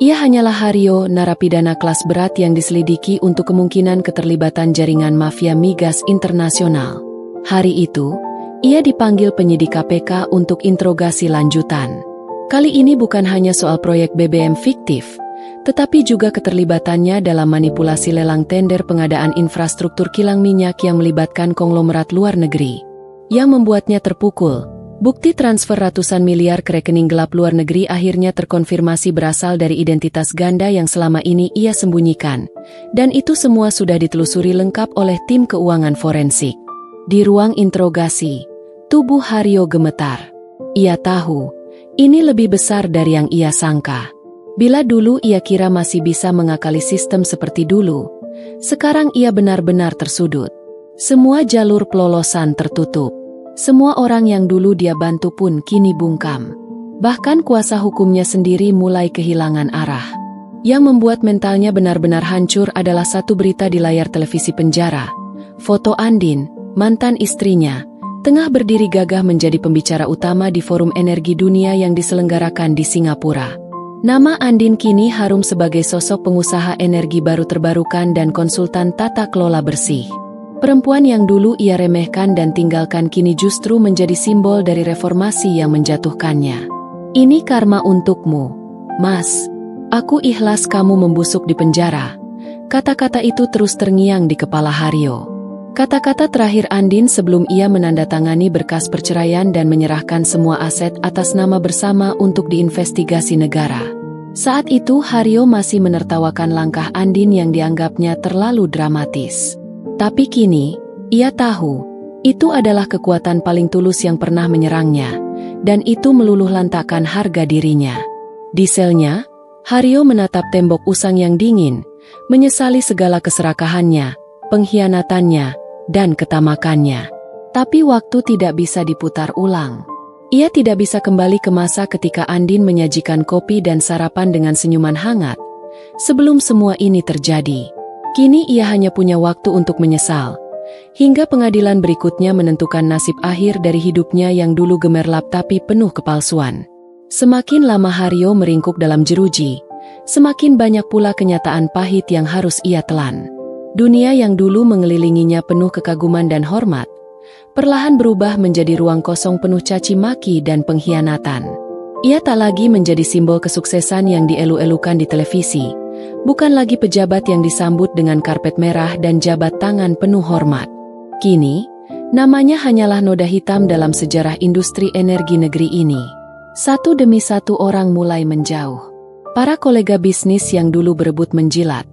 Speaker 1: ia hanyalah Haryo, narapidana kelas berat yang diselidiki untuk kemungkinan keterlibatan jaringan mafia migas internasional. Hari itu, ia dipanggil penyidik KPK untuk interogasi lanjutan. Kali ini bukan hanya soal proyek BBM fiktif, tetapi juga keterlibatannya dalam manipulasi lelang tender pengadaan infrastruktur kilang minyak yang melibatkan konglomerat luar negeri. Yang membuatnya terpukul, bukti transfer ratusan miliar ke rekening gelap luar negeri akhirnya terkonfirmasi berasal dari identitas ganda yang selama ini ia sembunyikan. Dan itu semua sudah ditelusuri lengkap oleh tim keuangan forensik. Di ruang interogasi, tubuh Haryo gemetar. Ia tahu, ini lebih besar dari yang ia sangka. Bila dulu ia kira masih bisa mengakali sistem seperti dulu, sekarang ia benar-benar tersudut. Semua jalur pelolosan tertutup. Semua orang yang dulu dia bantu pun kini bungkam. Bahkan kuasa hukumnya sendiri mulai kehilangan arah. Yang membuat mentalnya benar-benar hancur adalah satu berita di layar televisi penjara. Foto Andin, mantan istrinya, tengah berdiri gagah menjadi pembicara utama di Forum Energi Dunia yang diselenggarakan di Singapura. Nama Andin kini harum sebagai sosok pengusaha energi baru terbarukan dan konsultan tata kelola bersih. Perempuan yang dulu ia remehkan dan tinggalkan kini justru menjadi simbol dari reformasi yang menjatuhkannya. Ini karma untukmu, Mas. Aku ikhlas kamu membusuk di penjara. Kata-kata itu terus terngiang di kepala Haryo. Kata-kata terakhir Andin sebelum ia menandatangani berkas perceraian dan menyerahkan semua aset atas nama bersama untuk diinvestigasi negara. Saat itu Haryo masih menertawakan langkah Andin yang dianggapnya terlalu dramatis. Tapi kini, ia tahu, itu adalah kekuatan paling tulus yang pernah menyerangnya, dan itu meluluh lantakkan harga dirinya. Di selnya, Haryo menatap tembok usang yang dingin, menyesali segala keserakahannya, pengkhianatannya, dan ketamakannya. Tapi waktu tidak bisa diputar ulang. Ia tidak bisa kembali ke masa ketika Andin menyajikan kopi dan sarapan dengan senyuman hangat. Sebelum semua ini terjadi, kini ia hanya punya waktu untuk menyesal. Hingga pengadilan berikutnya menentukan nasib akhir dari hidupnya yang dulu gemerlap tapi penuh kepalsuan. Semakin lama Haryo meringkuk dalam jeruji, semakin banyak pula kenyataan pahit yang harus ia telan. Dunia yang dulu mengelilinginya penuh kekaguman dan hormat, perlahan berubah menjadi ruang kosong penuh caci maki dan pengkhianatan. Ia tak lagi menjadi simbol kesuksesan yang dielu-elukan di televisi, bukan lagi pejabat yang disambut dengan karpet merah dan jabat tangan penuh hormat. Kini, namanya hanyalah noda hitam dalam sejarah industri energi negeri ini. Satu demi satu orang mulai menjauh. Para kolega bisnis yang dulu berebut menjilat,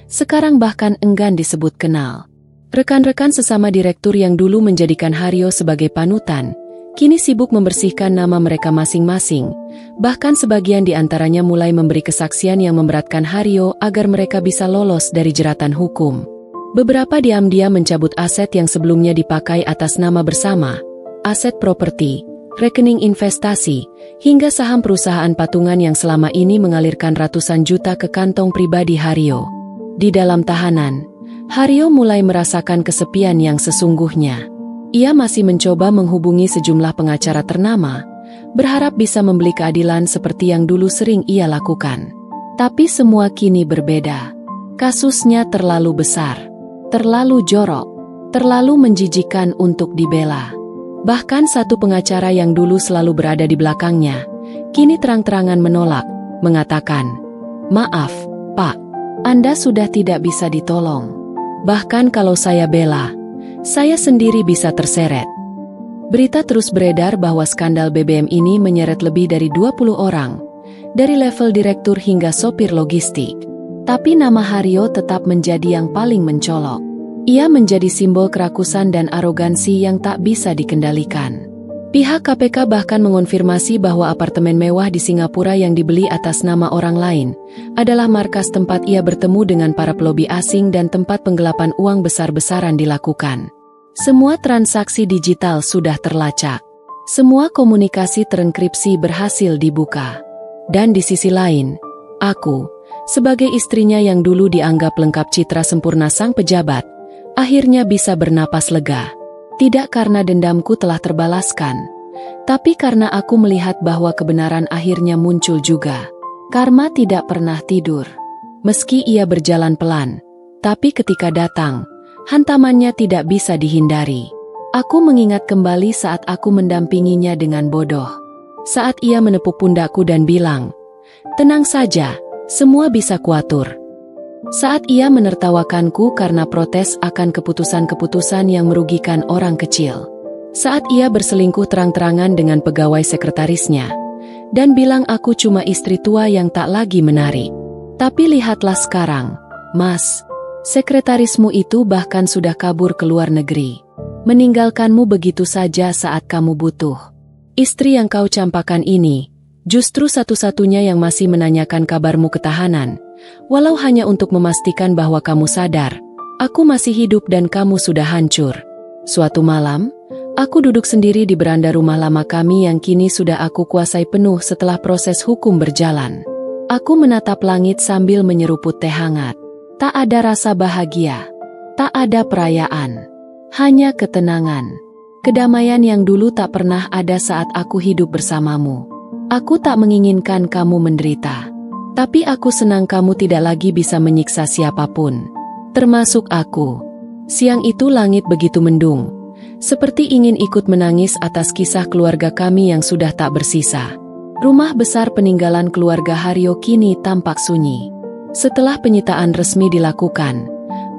Speaker 1: sekarang bahkan enggan disebut kenal. Rekan-rekan sesama direktur yang dulu menjadikan Haryo sebagai panutan, kini sibuk membersihkan nama mereka masing-masing. Bahkan sebagian di antaranya mulai memberi kesaksian yang memberatkan Haryo agar mereka bisa lolos dari jeratan hukum. Beberapa diam-diam mencabut aset yang sebelumnya dipakai atas nama bersama, aset properti, rekening investasi, hingga saham perusahaan patungan yang selama ini mengalirkan ratusan juta ke kantong pribadi Haryo. Di dalam tahanan, Haryo mulai merasakan kesepian yang sesungguhnya. Ia masih mencoba menghubungi sejumlah pengacara ternama, berharap bisa membeli keadilan seperti yang dulu sering ia lakukan. Tapi semua kini berbeda. Kasusnya terlalu besar, terlalu jorok, terlalu menjijikan untuk dibela. Bahkan satu pengacara yang dulu selalu berada di belakangnya, kini terang-terangan menolak, mengatakan, "Maaf, Pak, Anda sudah tidak bisa ditolong. Bahkan kalau saya bela, saya sendiri bisa terseret." Berita terus beredar bahwa skandal BBM ini menyeret lebih dari 20 orang, dari level direktur hingga sopir logistik. Tapi nama Haryo tetap menjadi yang paling mencolok. Ia menjadi simbol kerakusan dan arogansi yang tak bisa dikendalikan. Pihak KPK bahkan mengonfirmasi bahwa apartemen mewah di Singapura yang dibeli atas nama orang lain adalah markas tempat ia bertemu dengan para pelobi asing dan tempat penggelapan uang besar-besaran dilakukan. Semua transaksi digital sudah terlacak. Semua komunikasi terenkripsi berhasil dibuka. Dan di sisi lain, aku, sebagai istrinya yang dulu dianggap lengkap citra sempurna sang pejabat, akhirnya bisa bernapas lega. Tidak karena dendamku telah terbalaskan, tapi karena aku melihat bahwa kebenaran akhirnya muncul juga. Karma tidak pernah tidur. Meski ia berjalan pelan, tapi ketika datang, hantamannya tidak bisa dihindari. Aku mengingat kembali saat aku mendampinginya dengan bodoh. Saat ia menepuk pundakku dan bilang, "Tenang saja, semua bisa kuatur." Saat ia menertawakanku karena protes akan keputusan-keputusan yang merugikan orang kecil. Saat ia berselingkuh terang-terangan dengan pegawai sekretarisnya, dan bilang aku cuma istri tua yang tak lagi menarik. Tapi lihatlah sekarang, Mas, sekretarismu itu bahkan sudah kabur ke luar negeri, meninggalkanmu begitu saja saat kamu butuh. Istri yang kau campakan ini, justru satu-satunya yang masih menanyakan kabarmu ketahanan, walau hanya untuk memastikan bahwa kamu sadar, aku masih hidup dan kamu sudah hancur. Suatu malam, aku duduk sendiri di beranda rumah lama kami yang kini sudah aku kuasai penuh setelah proses hukum berjalan. Aku menatap langit sambil menyeruput teh hangat. Tak ada rasa bahagia, tak ada perayaan, hanya ketenangan. Kedamaian yang dulu tak pernah ada saat aku hidup bersamamu. Aku tak menginginkan kamu menderita. Tapi aku senang kamu tidak lagi bisa menyiksa siapapun, termasuk aku. Siang itu langit begitu mendung, seperti ingin ikut menangis atas kisah keluarga kami yang sudah tak bersisa. Rumah besar peninggalan keluarga Haryo kini tampak sunyi. Setelah penyitaan resmi dilakukan,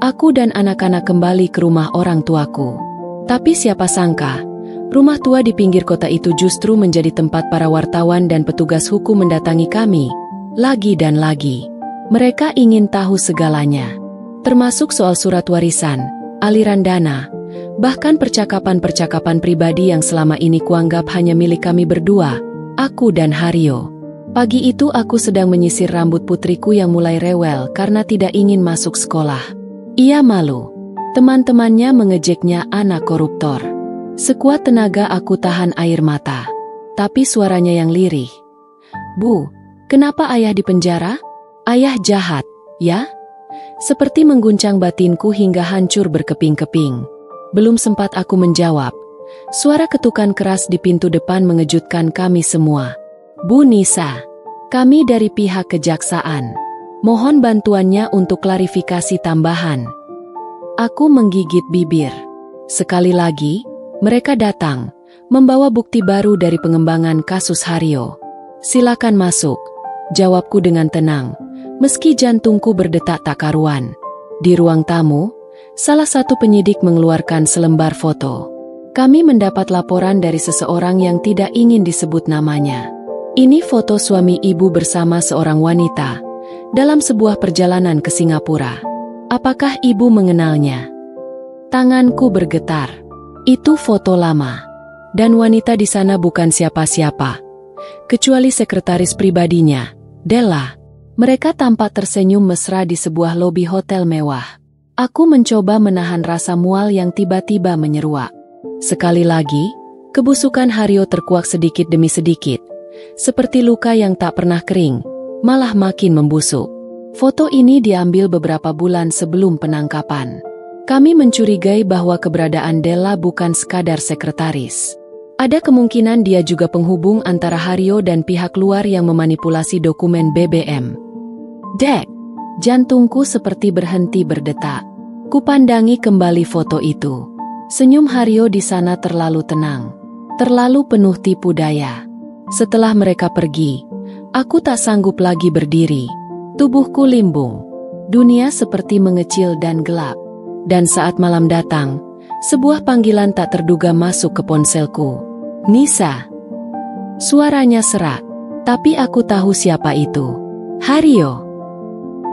Speaker 1: aku dan anak-anak kembali ke rumah orang tuaku. Tapi siapa sangka, rumah tua di pinggir kota itu justru menjadi tempat para wartawan dan petugas hukum mendatangi kami. Lagi dan lagi, mereka ingin tahu segalanya, termasuk soal surat warisan, aliran dana, bahkan percakapan-percakapan pribadi yang selama ini kuanggap hanya milik kami berdua, aku dan Haryo. Pagi itu aku sedang menyisir rambut putriku yang mulai rewel karena tidak ingin masuk sekolah. Ia malu. Teman-temannya mengejeknya anak koruptor. Sekuat tenaga aku tahan air mata. Tapi suaranya yang lirih. "Bu, kenapa ayah di penjara? Ayah jahat, ya?" Seperti mengguncang batinku hingga hancur berkeping-keping. Belum sempat aku menjawab, suara ketukan keras di pintu depan mengejutkan kami semua. "Bu Nisa, kami dari pihak kejaksaan. Mohon bantuannya untuk klarifikasi tambahan." Aku menggigit bibir. Sekali lagi, mereka datang, membawa bukti baru dari pengembangan kasus Haryo. "Silakan masuk," jawabku dengan tenang, meski jantungku berdetak tak karuan. Di ruang tamu, salah satu penyidik mengeluarkan selembar foto. Kami mendapat laporan dari seseorang yang tidak ingin disebut namanya. Ini foto suami ibu bersama seorang wanita dalam sebuah perjalanan ke Singapura. Apakah ibu mengenalnya? Tanganku bergetar. Itu foto lama. Dan wanita di sana bukan siapa-siapa, kecuali sekretaris pribadinya, Della. Mereka tampak tersenyum mesra di sebuah lobi hotel mewah. Aku mencoba menahan rasa mual yang tiba-tiba menyeruak. Sekali lagi, kebusukan Haryo terkuak sedikit demi sedikit, seperti luka yang tak pernah kering, malah makin membusuk. Foto ini diambil beberapa bulan sebelum penangkapan. Kami mencurigai bahwa keberadaan Della bukan sekadar sekretaris. Ada kemungkinan dia juga penghubung antara Haryo dan pihak luar yang memanipulasi dokumen BBM. Dek, jantungku seperti berhenti berdetak. Kupandangi kembali foto itu. Senyum Haryo di sana terlalu tenang, terlalu penuh tipu daya. Setelah mereka pergi, aku tak sanggup lagi berdiri. Tubuhku limbung. Dunia seperti mengecil dan gelap. Dan saat malam datang, sebuah panggilan tak terduga masuk ke ponselku. Nisa. Suaranya serak, tapi aku tahu siapa itu. Haryo.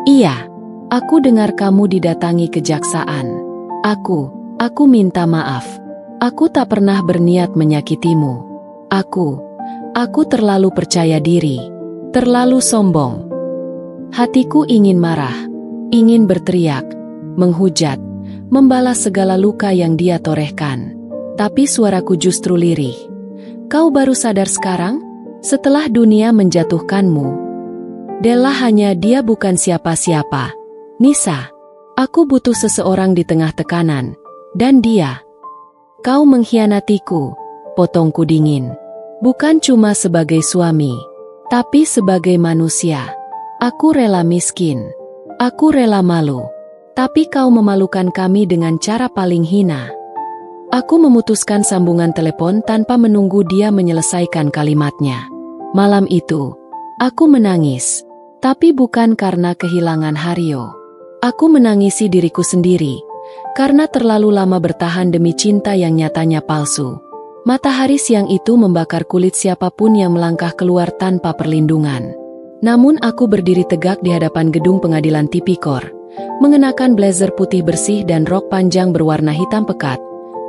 Speaker 1: Iya, aku dengar kamu didatangi kejaksaan. Aku minta maaf. Aku tak pernah berniat menyakitimu. Aku terlalu percaya diri, terlalu sombong. Hatiku ingin marah, ingin berteriak, menghujat, membalas segala luka yang dia torehkan. Tapi suaraku justru lirih. Kau baru sadar sekarang? Setelah dunia menjatuhkanmu. Della hanya dia bukan siapa-siapa. Nisa, aku butuh seseorang di tengah tekanan. Dan dia. Kau mengkhianatiku, potongku dingin. Bukan cuma sebagai suami, tapi sebagai manusia. Aku rela miskin. Aku rela malu. Tapi kau memalukan kami dengan cara paling hina. Aku memutuskan sambungan telepon tanpa menunggu dia menyelesaikan kalimatnya. Malam itu, aku menangis. Tapi bukan karena kehilangan Haryo. Aku menangisi diriku sendiri. Karena terlalu lama bertahan demi cinta yang nyatanya palsu. Matahari siang itu membakar kulit siapapun yang melangkah keluar tanpa perlindungan. Namun aku berdiri tegak di hadapan gedung pengadilan tipikor, mengenakan blazer putih bersih dan rok panjang berwarna hitam pekat,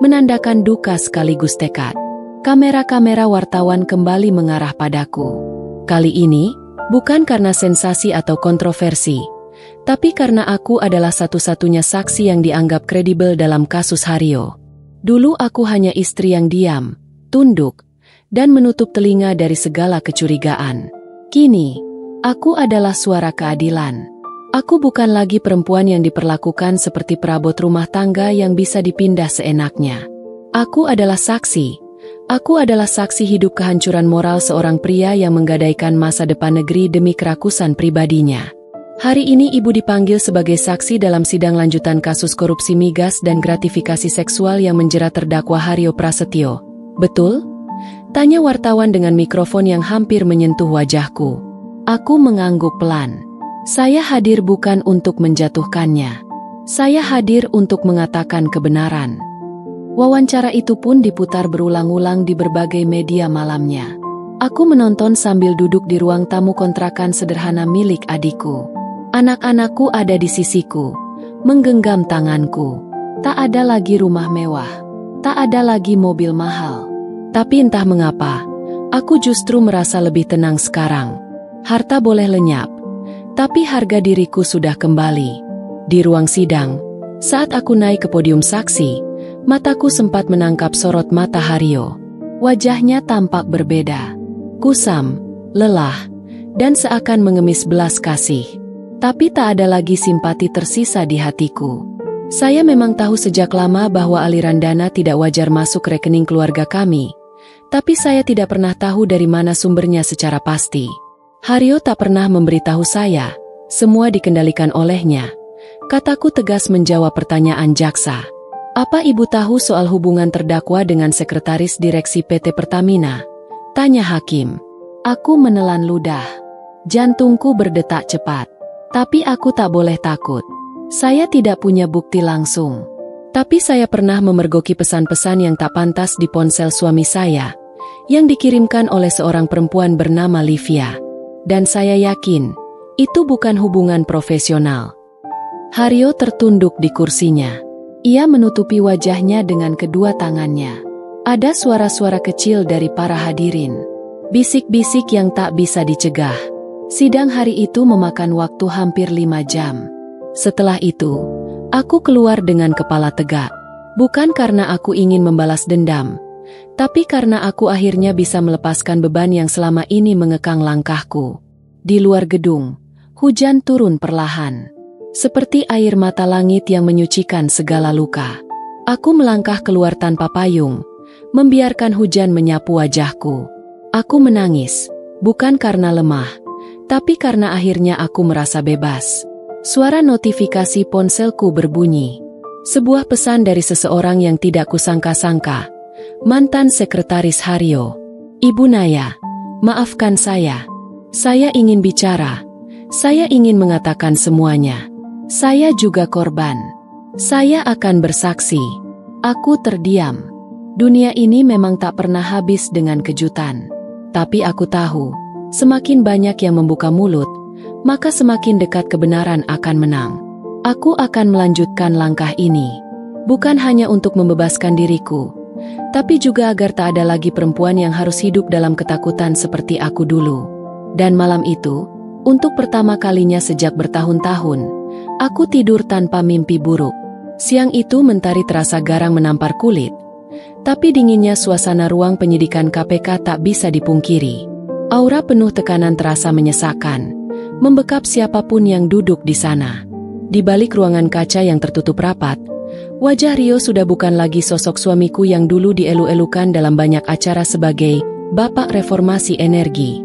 Speaker 1: menandakan duka sekaligus tekad. Kamera-kamera wartawan kembali mengarah padaku. Kali ini, bukan karena sensasi atau kontroversi, tapi karena aku adalah satu-satunya saksi yang dianggap kredibel dalam kasus Haryo. Dulu aku hanya istri yang diam, tunduk, dan menutup telinga dari segala kecurigaan. Kini, aku adalah suara keadilan. Aku bukan lagi perempuan yang diperlakukan seperti perabot rumah tangga yang bisa dipindah seenaknya. Aku adalah saksi. Aku adalah saksi hidup kehancuran moral seorang pria yang menggadaikan masa depan negeri demi kerakusan pribadinya. Hari ini ibu dipanggil sebagai saksi dalam sidang lanjutan kasus korupsi migas dan gratifikasi seksual yang menjerat terdakwa Haryo Prasetyo. Betul? Tanya wartawan dengan mikrofon yang hampir menyentuh wajahku. Aku mengangguk pelan. Saya hadir bukan untuk menjatuhkannya. Saya hadir untuk mengatakan kebenaran. Wawancara itu pun diputar berulang-ulang di berbagai media malamnya. Aku menonton sambil duduk di ruang tamu kontrakan sederhana milik adikku. Anak-anakku ada di sisiku, menggenggam tanganku. Tak ada lagi rumah mewah, tak ada lagi mobil mahal. Tapi entah mengapa, aku justru merasa lebih tenang sekarang. Harta boleh lenyap, tapi harga diriku sudah kembali. Di ruang sidang, saat aku naik ke podium saksi, mataku sempat menangkap sorot mata Haryo. Wajahnya tampak berbeda, kusam, lelah, dan seakan mengemis belas kasih. Tapi tak ada lagi simpati tersisa di hatiku. Saya memang tahu sejak lama bahwa aliran dana tidak wajar masuk rekening keluarga kami. Tapi saya tidak pernah tahu dari mana sumbernya secara pasti. Haryo tak pernah memberitahu saya, semua dikendalikan olehnya. Kataku tegas menjawab pertanyaan jaksa. Apa ibu tahu soal hubungan terdakwa dengan sekretaris direksi PT Pertamina? Tanya hakim. Aku menelan ludah. Jantungku berdetak cepat. Tapi aku tak boleh takut. Saya tidak punya bukti langsung. Tapi saya pernah memergoki pesan-pesan yang tak pantas di ponsel suami saya, yang dikirimkan oleh seorang perempuan bernama Livia. Dan saya yakin, itu bukan hubungan profesional. Haryo tertunduk di kursinya. Ia menutupi wajahnya dengan kedua tangannya. Ada suara-suara kecil dari para hadirin. Bisik-bisik yang tak bisa dicegah. Sidang hari itu memakan waktu hampir 5 jam. Setelah itu, aku keluar dengan kepala tegak. Bukan karena aku ingin membalas dendam, tapi karena aku akhirnya bisa melepaskan beban yang selama ini mengekang langkahku. Di luar gedung, hujan turun perlahan. Seperti air mata langit yang menyucikan segala luka. Aku melangkah keluar tanpa payung, membiarkan hujan menyapu wajahku. Aku menangis, bukan karena lemah, Tapi karena akhirnya aku merasa bebas. Suara notifikasi ponselku berbunyi. Sebuah pesan dari seseorang yang tidak kusangka-sangka. Mantan Sekretaris Haryo. Ibu Naya, maafkan saya. Saya ingin bicara. Saya ingin mengatakan semuanya. Saya juga korban. Saya akan bersaksi. Aku terdiam. Dunia ini memang tak pernah habis dengan kejutan. Tapi aku tahu, semakin banyak yang membuka mulut, maka semakin dekat kebenaran akan menang. Aku akan melanjutkan langkah ini. Bukan hanya untuk membebaskan diriku, tapi juga agar tak ada lagi perempuan yang harus hidup dalam ketakutan seperti aku dulu. Dan malam itu, untuk pertama kalinya sejak bertahun-tahun, aku tidur tanpa mimpi buruk. Siang itu mentari terasa garang menampar kulit, tapi dinginnya suasana ruang penyidikan KPK tak bisa dipungkiri. Aura penuh tekanan terasa menyesakan, membekap siapapun yang duduk di sana. Di balik ruangan kaca yang tertutup rapat, wajah Rio sudah bukan lagi sosok suamiku yang dulu dielu-elukan dalam banyak acara sebagai Bapak Reformasi Energi.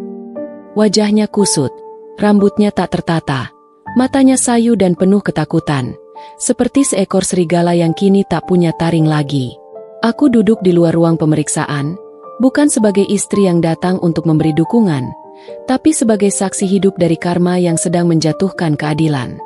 Speaker 1: Wajahnya kusut, rambutnya tak tertata, matanya sayu dan penuh ketakutan, seperti seekor serigala yang kini tak punya taring lagi. Aku duduk di luar ruang pemeriksaan, bukan sebagai istri yang datang untuk memberi dukungan, tapi sebagai saksi hidup dari karma yang sedang menjatuhkan keadilan.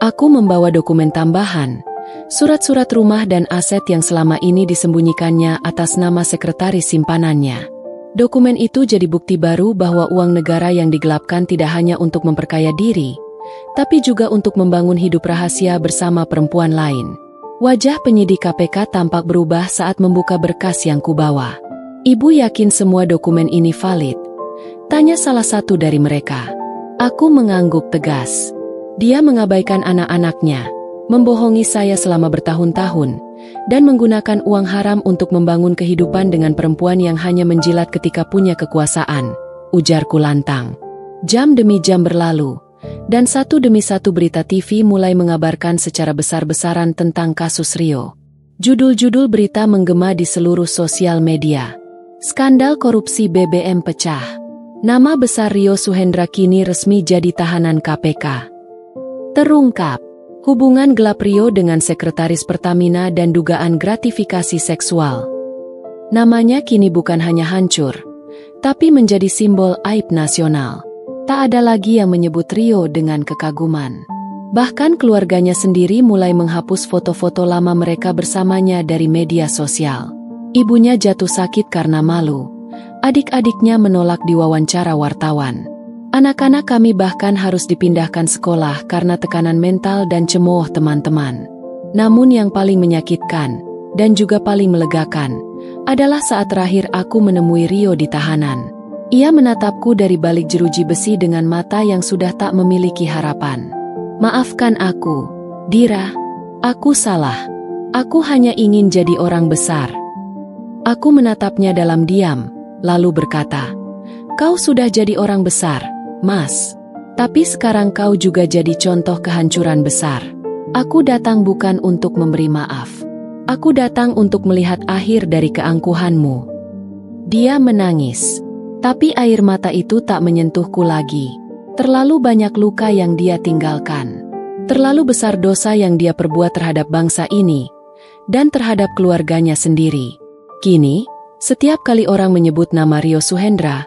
Speaker 1: Aku membawa dokumen tambahan, surat-surat rumah dan aset yang selama ini disembunyikannya atas nama sekretaris simpanannya. Dokumen itu jadi bukti baru bahwa uang negara yang digelapkan tidak hanya untuk memperkaya diri, tapi juga untuk membangun hidup rahasia bersama perempuan lain. Wajah penyidik KPK tampak berubah saat membuka berkas yang kubawa. Ibu yakin semua dokumen ini valid? Tanya salah satu dari mereka. Aku mengangguk tegas. Dia mengabaikan anak-anaknya, membohongi saya selama bertahun-tahun, dan menggunakan uang haram untuk membangun kehidupan dengan perempuan yang hanya menjilat ketika punya kekuasaan, ujarku lantang. Jam demi jam berlalu, dan satu demi satu berita TV mulai mengabarkan secara besar-besaran tentang kasus Rio. Judul-judul berita menggema di seluruh sosial media. Skandal korupsi BBM pecah. Nama besar Rio Suhendra kini resmi jadi tahanan KPK. Terungkap, hubungan gelap Rio dengan sekretaris Pertamina dan dugaan gratifikasi seksual. Namanya kini bukan hanya hancur, tapi menjadi simbol aib nasional. Tak ada lagi yang menyebut Rio dengan kekaguman. Bahkan keluarganya sendiri mulai menghapus foto-foto lama mereka bersamanya dari media sosial. Ibunya jatuh sakit karena malu. Adik-adiknya menolak diwawancara wartawan. Anak-anak kami bahkan harus dipindahkan sekolah karena tekanan mental dan cemooh teman-teman. Namun yang paling menyakitkan, dan juga paling melegakan, adalah saat terakhir aku menemui Rio di tahanan. Ia menatapku dari balik jeruji besi dengan mata yang sudah tak memiliki harapan. Maafkan aku, Dira. Aku salah. Aku hanya ingin jadi orang besar. Aku menatapnya dalam diam, lalu berkata, "Kau sudah jadi orang besar, Mas. Tapi sekarang kau juga jadi contoh kehancuran besar. Aku datang bukan untuk memberi maaf. Aku datang untuk melihat akhir dari keangkuhanmu." Dia menangis. Tapi air mata itu tak menyentuhku lagi. Terlalu banyak luka yang dia tinggalkan. Terlalu besar dosa yang dia perbuat terhadap bangsa ini, dan terhadap keluarganya sendiri. Kini, setiap kali orang menyebut nama Rio Suhendra,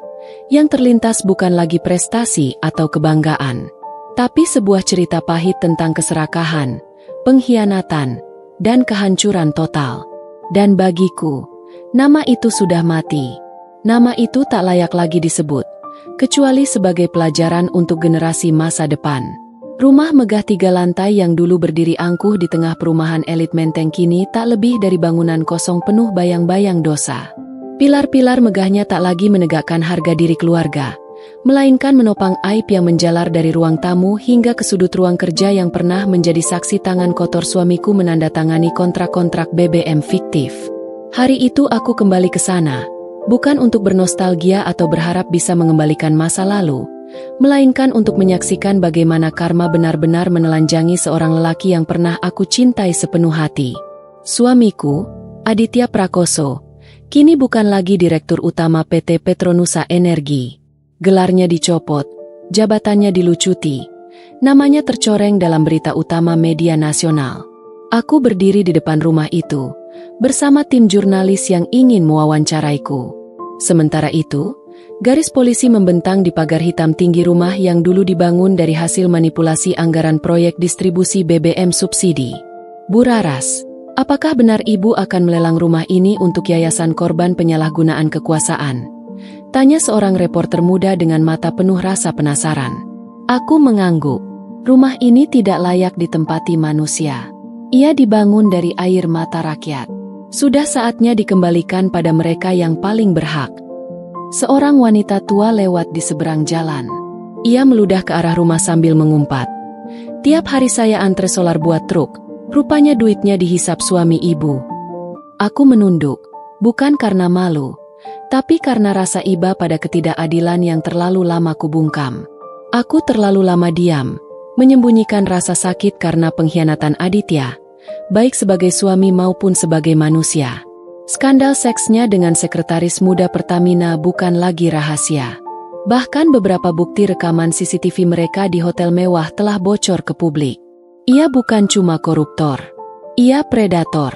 Speaker 1: yang terlintas bukan lagi prestasi atau kebanggaan, tapi sebuah cerita pahit tentang keserakahan, pengkhianatan, dan kehancuran total. Dan bagiku, nama itu sudah mati. Nama itu tak layak lagi disebut, kecuali sebagai pelajaran untuk generasi masa depan. Rumah megah 3 lantai yang dulu berdiri angkuh di tengah perumahan elit Menteng kini tak lebih dari bangunan kosong penuh bayang-bayang dosa. Pilar-pilar megahnya tak lagi menegakkan harga diri keluarga, melainkan menopang aib yang menjalar dari ruang tamu hingga ke sudut ruang kerja yang pernah menjadi saksi tangan kotor suamiku menandatangani kontrak-kontrak BBM fiktif. Hari itu aku kembali ke sana, bukan untuk bernostalgia atau berharap bisa mengembalikan masa lalu, melainkan untuk menyaksikan bagaimana karma benar-benar menelanjangi seorang lelaki yang pernah aku cintai sepenuh hati. Suamiku, Aditya Prakoso, kini bukan lagi Direktur Utama PT Petronusa Energi. gelarnya dicopot, jabatannya dilucuti, namanya tercoreng dalam berita utama media nasional. Aku berdiri di depan rumah itu, bersama tim jurnalis yang ingin mewawancaraiku. Sementara itu, garis polisi membentang di pagar hitam tinggi rumah yang dulu dibangun dari hasil manipulasi anggaran proyek distribusi BBM subsidi. Bu Raras, apakah benar Ibu akan melelang rumah ini untuk yayasan korban penyalahgunaan kekuasaan? Tanya seorang reporter muda dengan mata penuh rasa penasaran. Aku mengangguk. Rumah ini tidak layak ditempati manusia. Ia dibangun dari air mata rakyat. Sudah saatnya dikembalikan pada mereka yang paling berhak. Seorang wanita tua lewat di seberang jalan. Ia meludah ke arah rumah sambil mengumpat. Tiap hari saya antre solar buat truk. Rupanya duitnya dihisap suami ibu. Aku menunduk, bukan karena malu, tapi karena rasa iba pada ketidakadilan yang terlalu lama kubungkam. Aku terlalu lama diam, menyembunyikan rasa sakit karena pengkhianatan Aditya, baik sebagai suami maupun sebagai manusia. Skandal seksnya dengan sekretaris muda Pertamina bukan lagi rahasia. Bahkan beberapa bukti rekaman CCTV mereka di hotel mewah telah bocor ke publik. Ia bukan cuma koruptor, ia predator.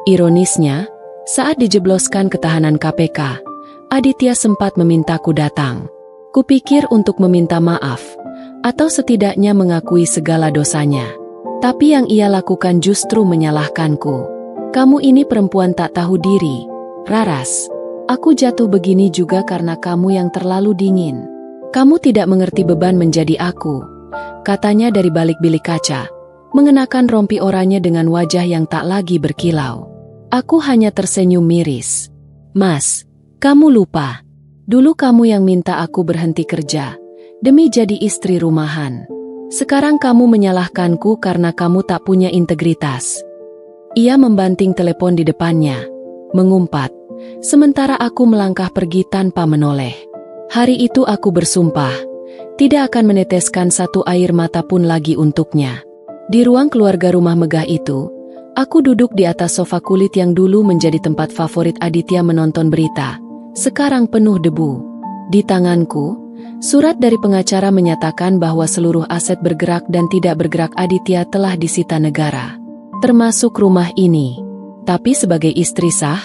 Speaker 1: Ironisnya, saat dijebloskan ke tahanan KPK, Aditya sempat memintaku datang. Kupikir untuk meminta maaf, atau setidaknya mengakui segala dosanya. Tapi yang ia lakukan justru menyalahkanku. Kamu ini perempuan tak tahu diri, Raras. Aku jatuh begini juga karena kamu yang terlalu dingin. Kamu tidak mengerti beban menjadi aku, katanya dari balik bilik kaca, mengenakan rompi oranye dengan wajah yang tak lagi berkilau. Aku hanya tersenyum miris. Mas, kamu lupa. Dulu kamu yang minta aku berhenti kerja, demi jadi istri rumahan. Sekarang kamu menyalahkanku karena kamu tak punya integritas. Ia membanting telepon di depannya, mengumpat, sementara aku melangkah pergi tanpa menoleh. Hari itu aku bersumpah, tidak akan meneteskan satu air mata pun lagi untuknya. Di ruang keluarga rumah megah itu, aku duduk di atas sofa kulit yang dulu menjadi tempat favorit Aditya menonton berita. Sekarang penuh debu. Di tanganku, surat dari pengacara menyatakan bahwa seluruh aset bergerak dan tidak bergerak Aditya telah disita negara, termasuk rumah ini. Tapi sebagai istri sah,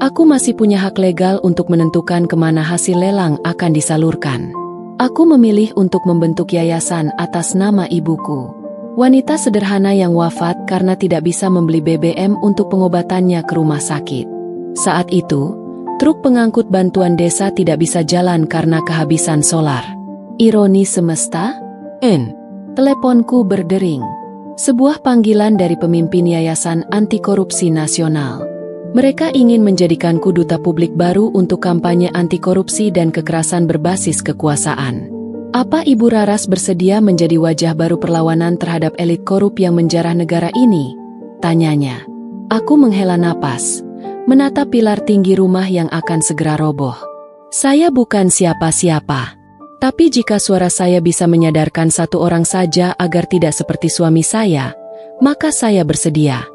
Speaker 1: aku masih punya hak legal untuk menentukan kemana hasil lelang akan disalurkan. Aku memilih untuk membentuk yayasan atas nama ibuku. Wanita sederhana yang wafat karena tidak bisa membeli BBM untuk pengobatannya ke rumah sakit. Saat itu, truk pengangkut bantuan desa tidak bisa jalan karena kehabisan solar. Ironi semesta? Teleponku berdering. Sebuah panggilan dari pemimpin Yayasan Anti Korupsi Nasional. Mereka ingin menjadikanku duta publik baru untuk kampanye anti korupsi dan kekerasan berbasis kekuasaan. Apa Ibu Raras bersedia menjadi wajah baru perlawanan terhadap elit korup yang menjarah negara ini? Tanyanya. Aku menghela napas, menatap pilar tinggi rumah yang akan segera roboh. Saya bukan siapa-siapa. Tapi jika suara saya bisa menyadarkan satu orang saja agar tidak seperti suami saya, maka saya bersedia.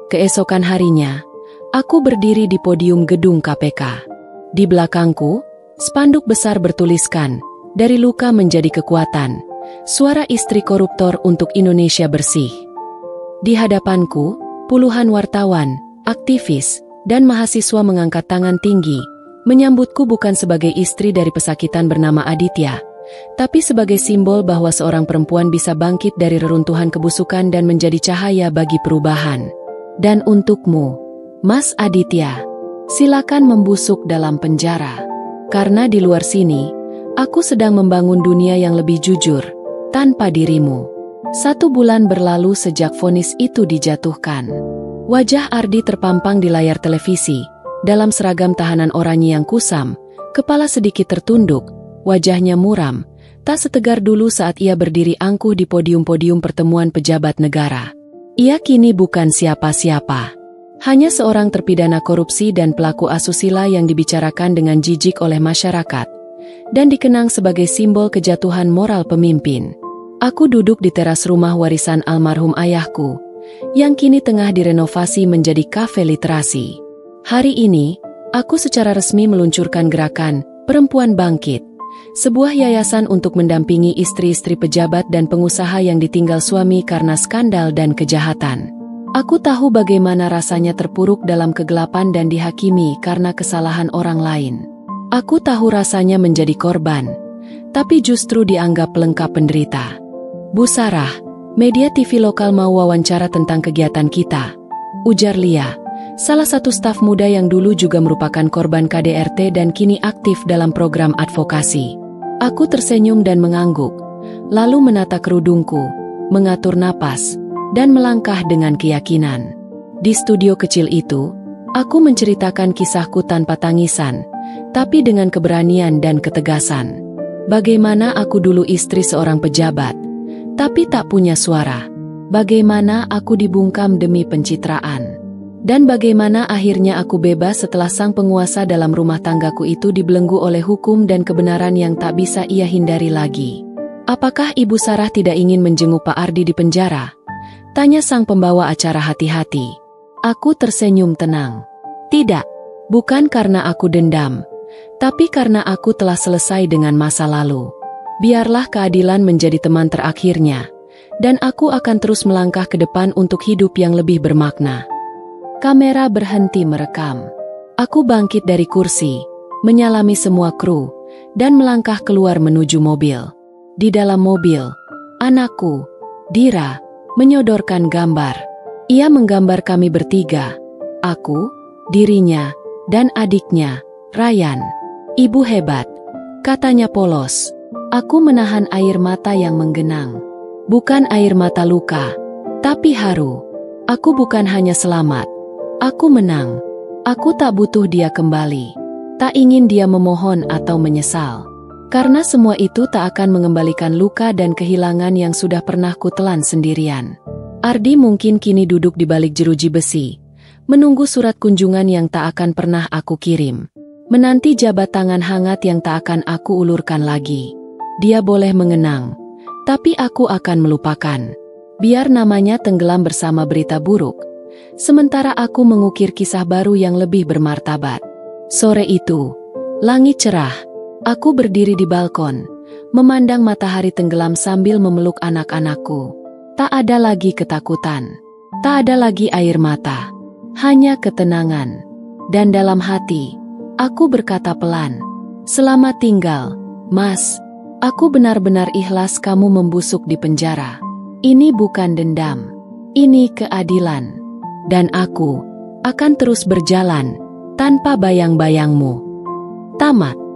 Speaker 1: Keesokan harinya, aku berdiri di podium gedung KPK. Di belakangku, spanduk besar bertuliskan, "Dari luka menjadi kekuatan, suara istri koruptor untuk Indonesia bersih." Di hadapanku, puluhan wartawan, aktivis, dan mahasiswa mengangkat tangan tinggi, menyambutku bukan sebagai istri dari pesakitan bernama Aditya, tapi sebagai simbol bahwa seorang perempuan bisa bangkit dari reruntuhan kebusukan dan menjadi cahaya bagi perubahan. Dan untukmu, Mas Aditya, silakan membusuk dalam penjara. Karena di luar sini, aku sedang membangun dunia yang lebih jujur, tanpa dirimu. 1 bulan berlalu sejak vonis itu dijatuhkan. Wajah Ardi terpampang di layar televisi, dalam seragam tahanan oranye yang kusam, kepala sedikit tertunduk, wajahnya muram, tak setegar dulu saat ia berdiri angkuh di podium-podium pertemuan pejabat negara. Ia kini bukan siapa-siapa. Hanya seorang terpidana korupsi dan pelaku asusila yang dibicarakan dengan jijik oleh masyarakat, dan dikenang sebagai simbol kejatuhan moral pemimpin. Aku duduk di teras rumah warisan almarhum ayahku, yang kini tengah direnovasi menjadi kafe literasi. Hari ini, aku secara resmi meluncurkan gerakan Perempuan Bangkit, sebuah yayasan untuk mendampingi istri-istri pejabat dan pengusaha yang ditinggal suami karena skandal dan kejahatan. Aku tahu bagaimana rasanya terpuruk dalam kegelapan dan dihakimi karena kesalahan orang lain. Aku tahu rasanya menjadi korban, tapi justru dianggap lengkap penderita. Bu Sarah, media TV lokal mau wawancara tentang kegiatan kita, ujar Lia, salah satu staf muda yang dulu juga merupakan korban KDRT dan kini aktif dalam program advokasi. Aku tersenyum dan mengangguk, lalu menata kerudungku, mengatur napas, dan melangkah dengan keyakinan. Di studio kecil itu, aku menceritakan kisahku tanpa tangisan, tapi dengan keberanian dan ketegasan. Bagaimana aku dulu istri seorang pejabat, tapi tak punya suara. Bagaimana aku dibungkam demi pencitraan. Dan bagaimana akhirnya aku bebas setelah sang penguasa dalam rumah tanggaku itu dibelenggu oleh hukum dan kebenaran yang tak bisa ia hindari lagi. Apakah Ibu Sarah tidak ingin menjenguk Pak Ardi di penjara? Tanya sang pembawa acara hati-hati. Aku tersenyum tenang. Tidak, bukan karena aku dendam, tapi karena aku telah selesai dengan masa lalu. Biarlah keadilan menjadi teman terakhirnya, dan aku akan terus melangkah ke depan untuk hidup yang lebih bermakna. Kamera berhenti merekam. Aku bangkit dari kursi, menyalami semua kru, dan melangkah keluar menuju mobil. Di dalam mobil, anakku, Dira, menyodorkan gambar. Ia menggambar kami bertiga, aku, dirinya, dan adiknya, Ryan. Ibu hebat, katanya polos. Aku menahan air mata yang menggenang. Bukan air mata luka, tapi haru. Aku bukan hanya selamat, aku menang. Aku tak butuh dia kembali. Tak ingin dia memohon atau menyesal. Karena semua itu tak akan mengembalikan luka dan kehilangan yang sudah pernah kutelan sendirian. Ardi mungkin kini duduk di balik jeruji besi, menunggu surat kunjungan yang tak akan pernah aku kirim. Menanti jabat tangan hangat yang tak akan aku ulurkan lagi. Dia boleh mengenang, tapi aku akan melupakan. Biar namanya tenggelam bersama berita buruk, sementara aku mengukir kisah baru yang lebih bermartabat. Sore itu, langit cerah. Aku berdiri di balkon, memandang matahari tenggelam sambil memeluk anak-anakku. Tak ada lagi ketakutan, tak ada lagi air mata, hanya ketenangan. Dan dalam hati, aku berkata pelan, "Selamat tinggal, Mas. Aku benar-benar ikhlas kamu membusuk di penjara. Ini bukan dendam, ini keadilan. Dan aku akan terus berjalan tanpa bayang-bayangmu." Tamat.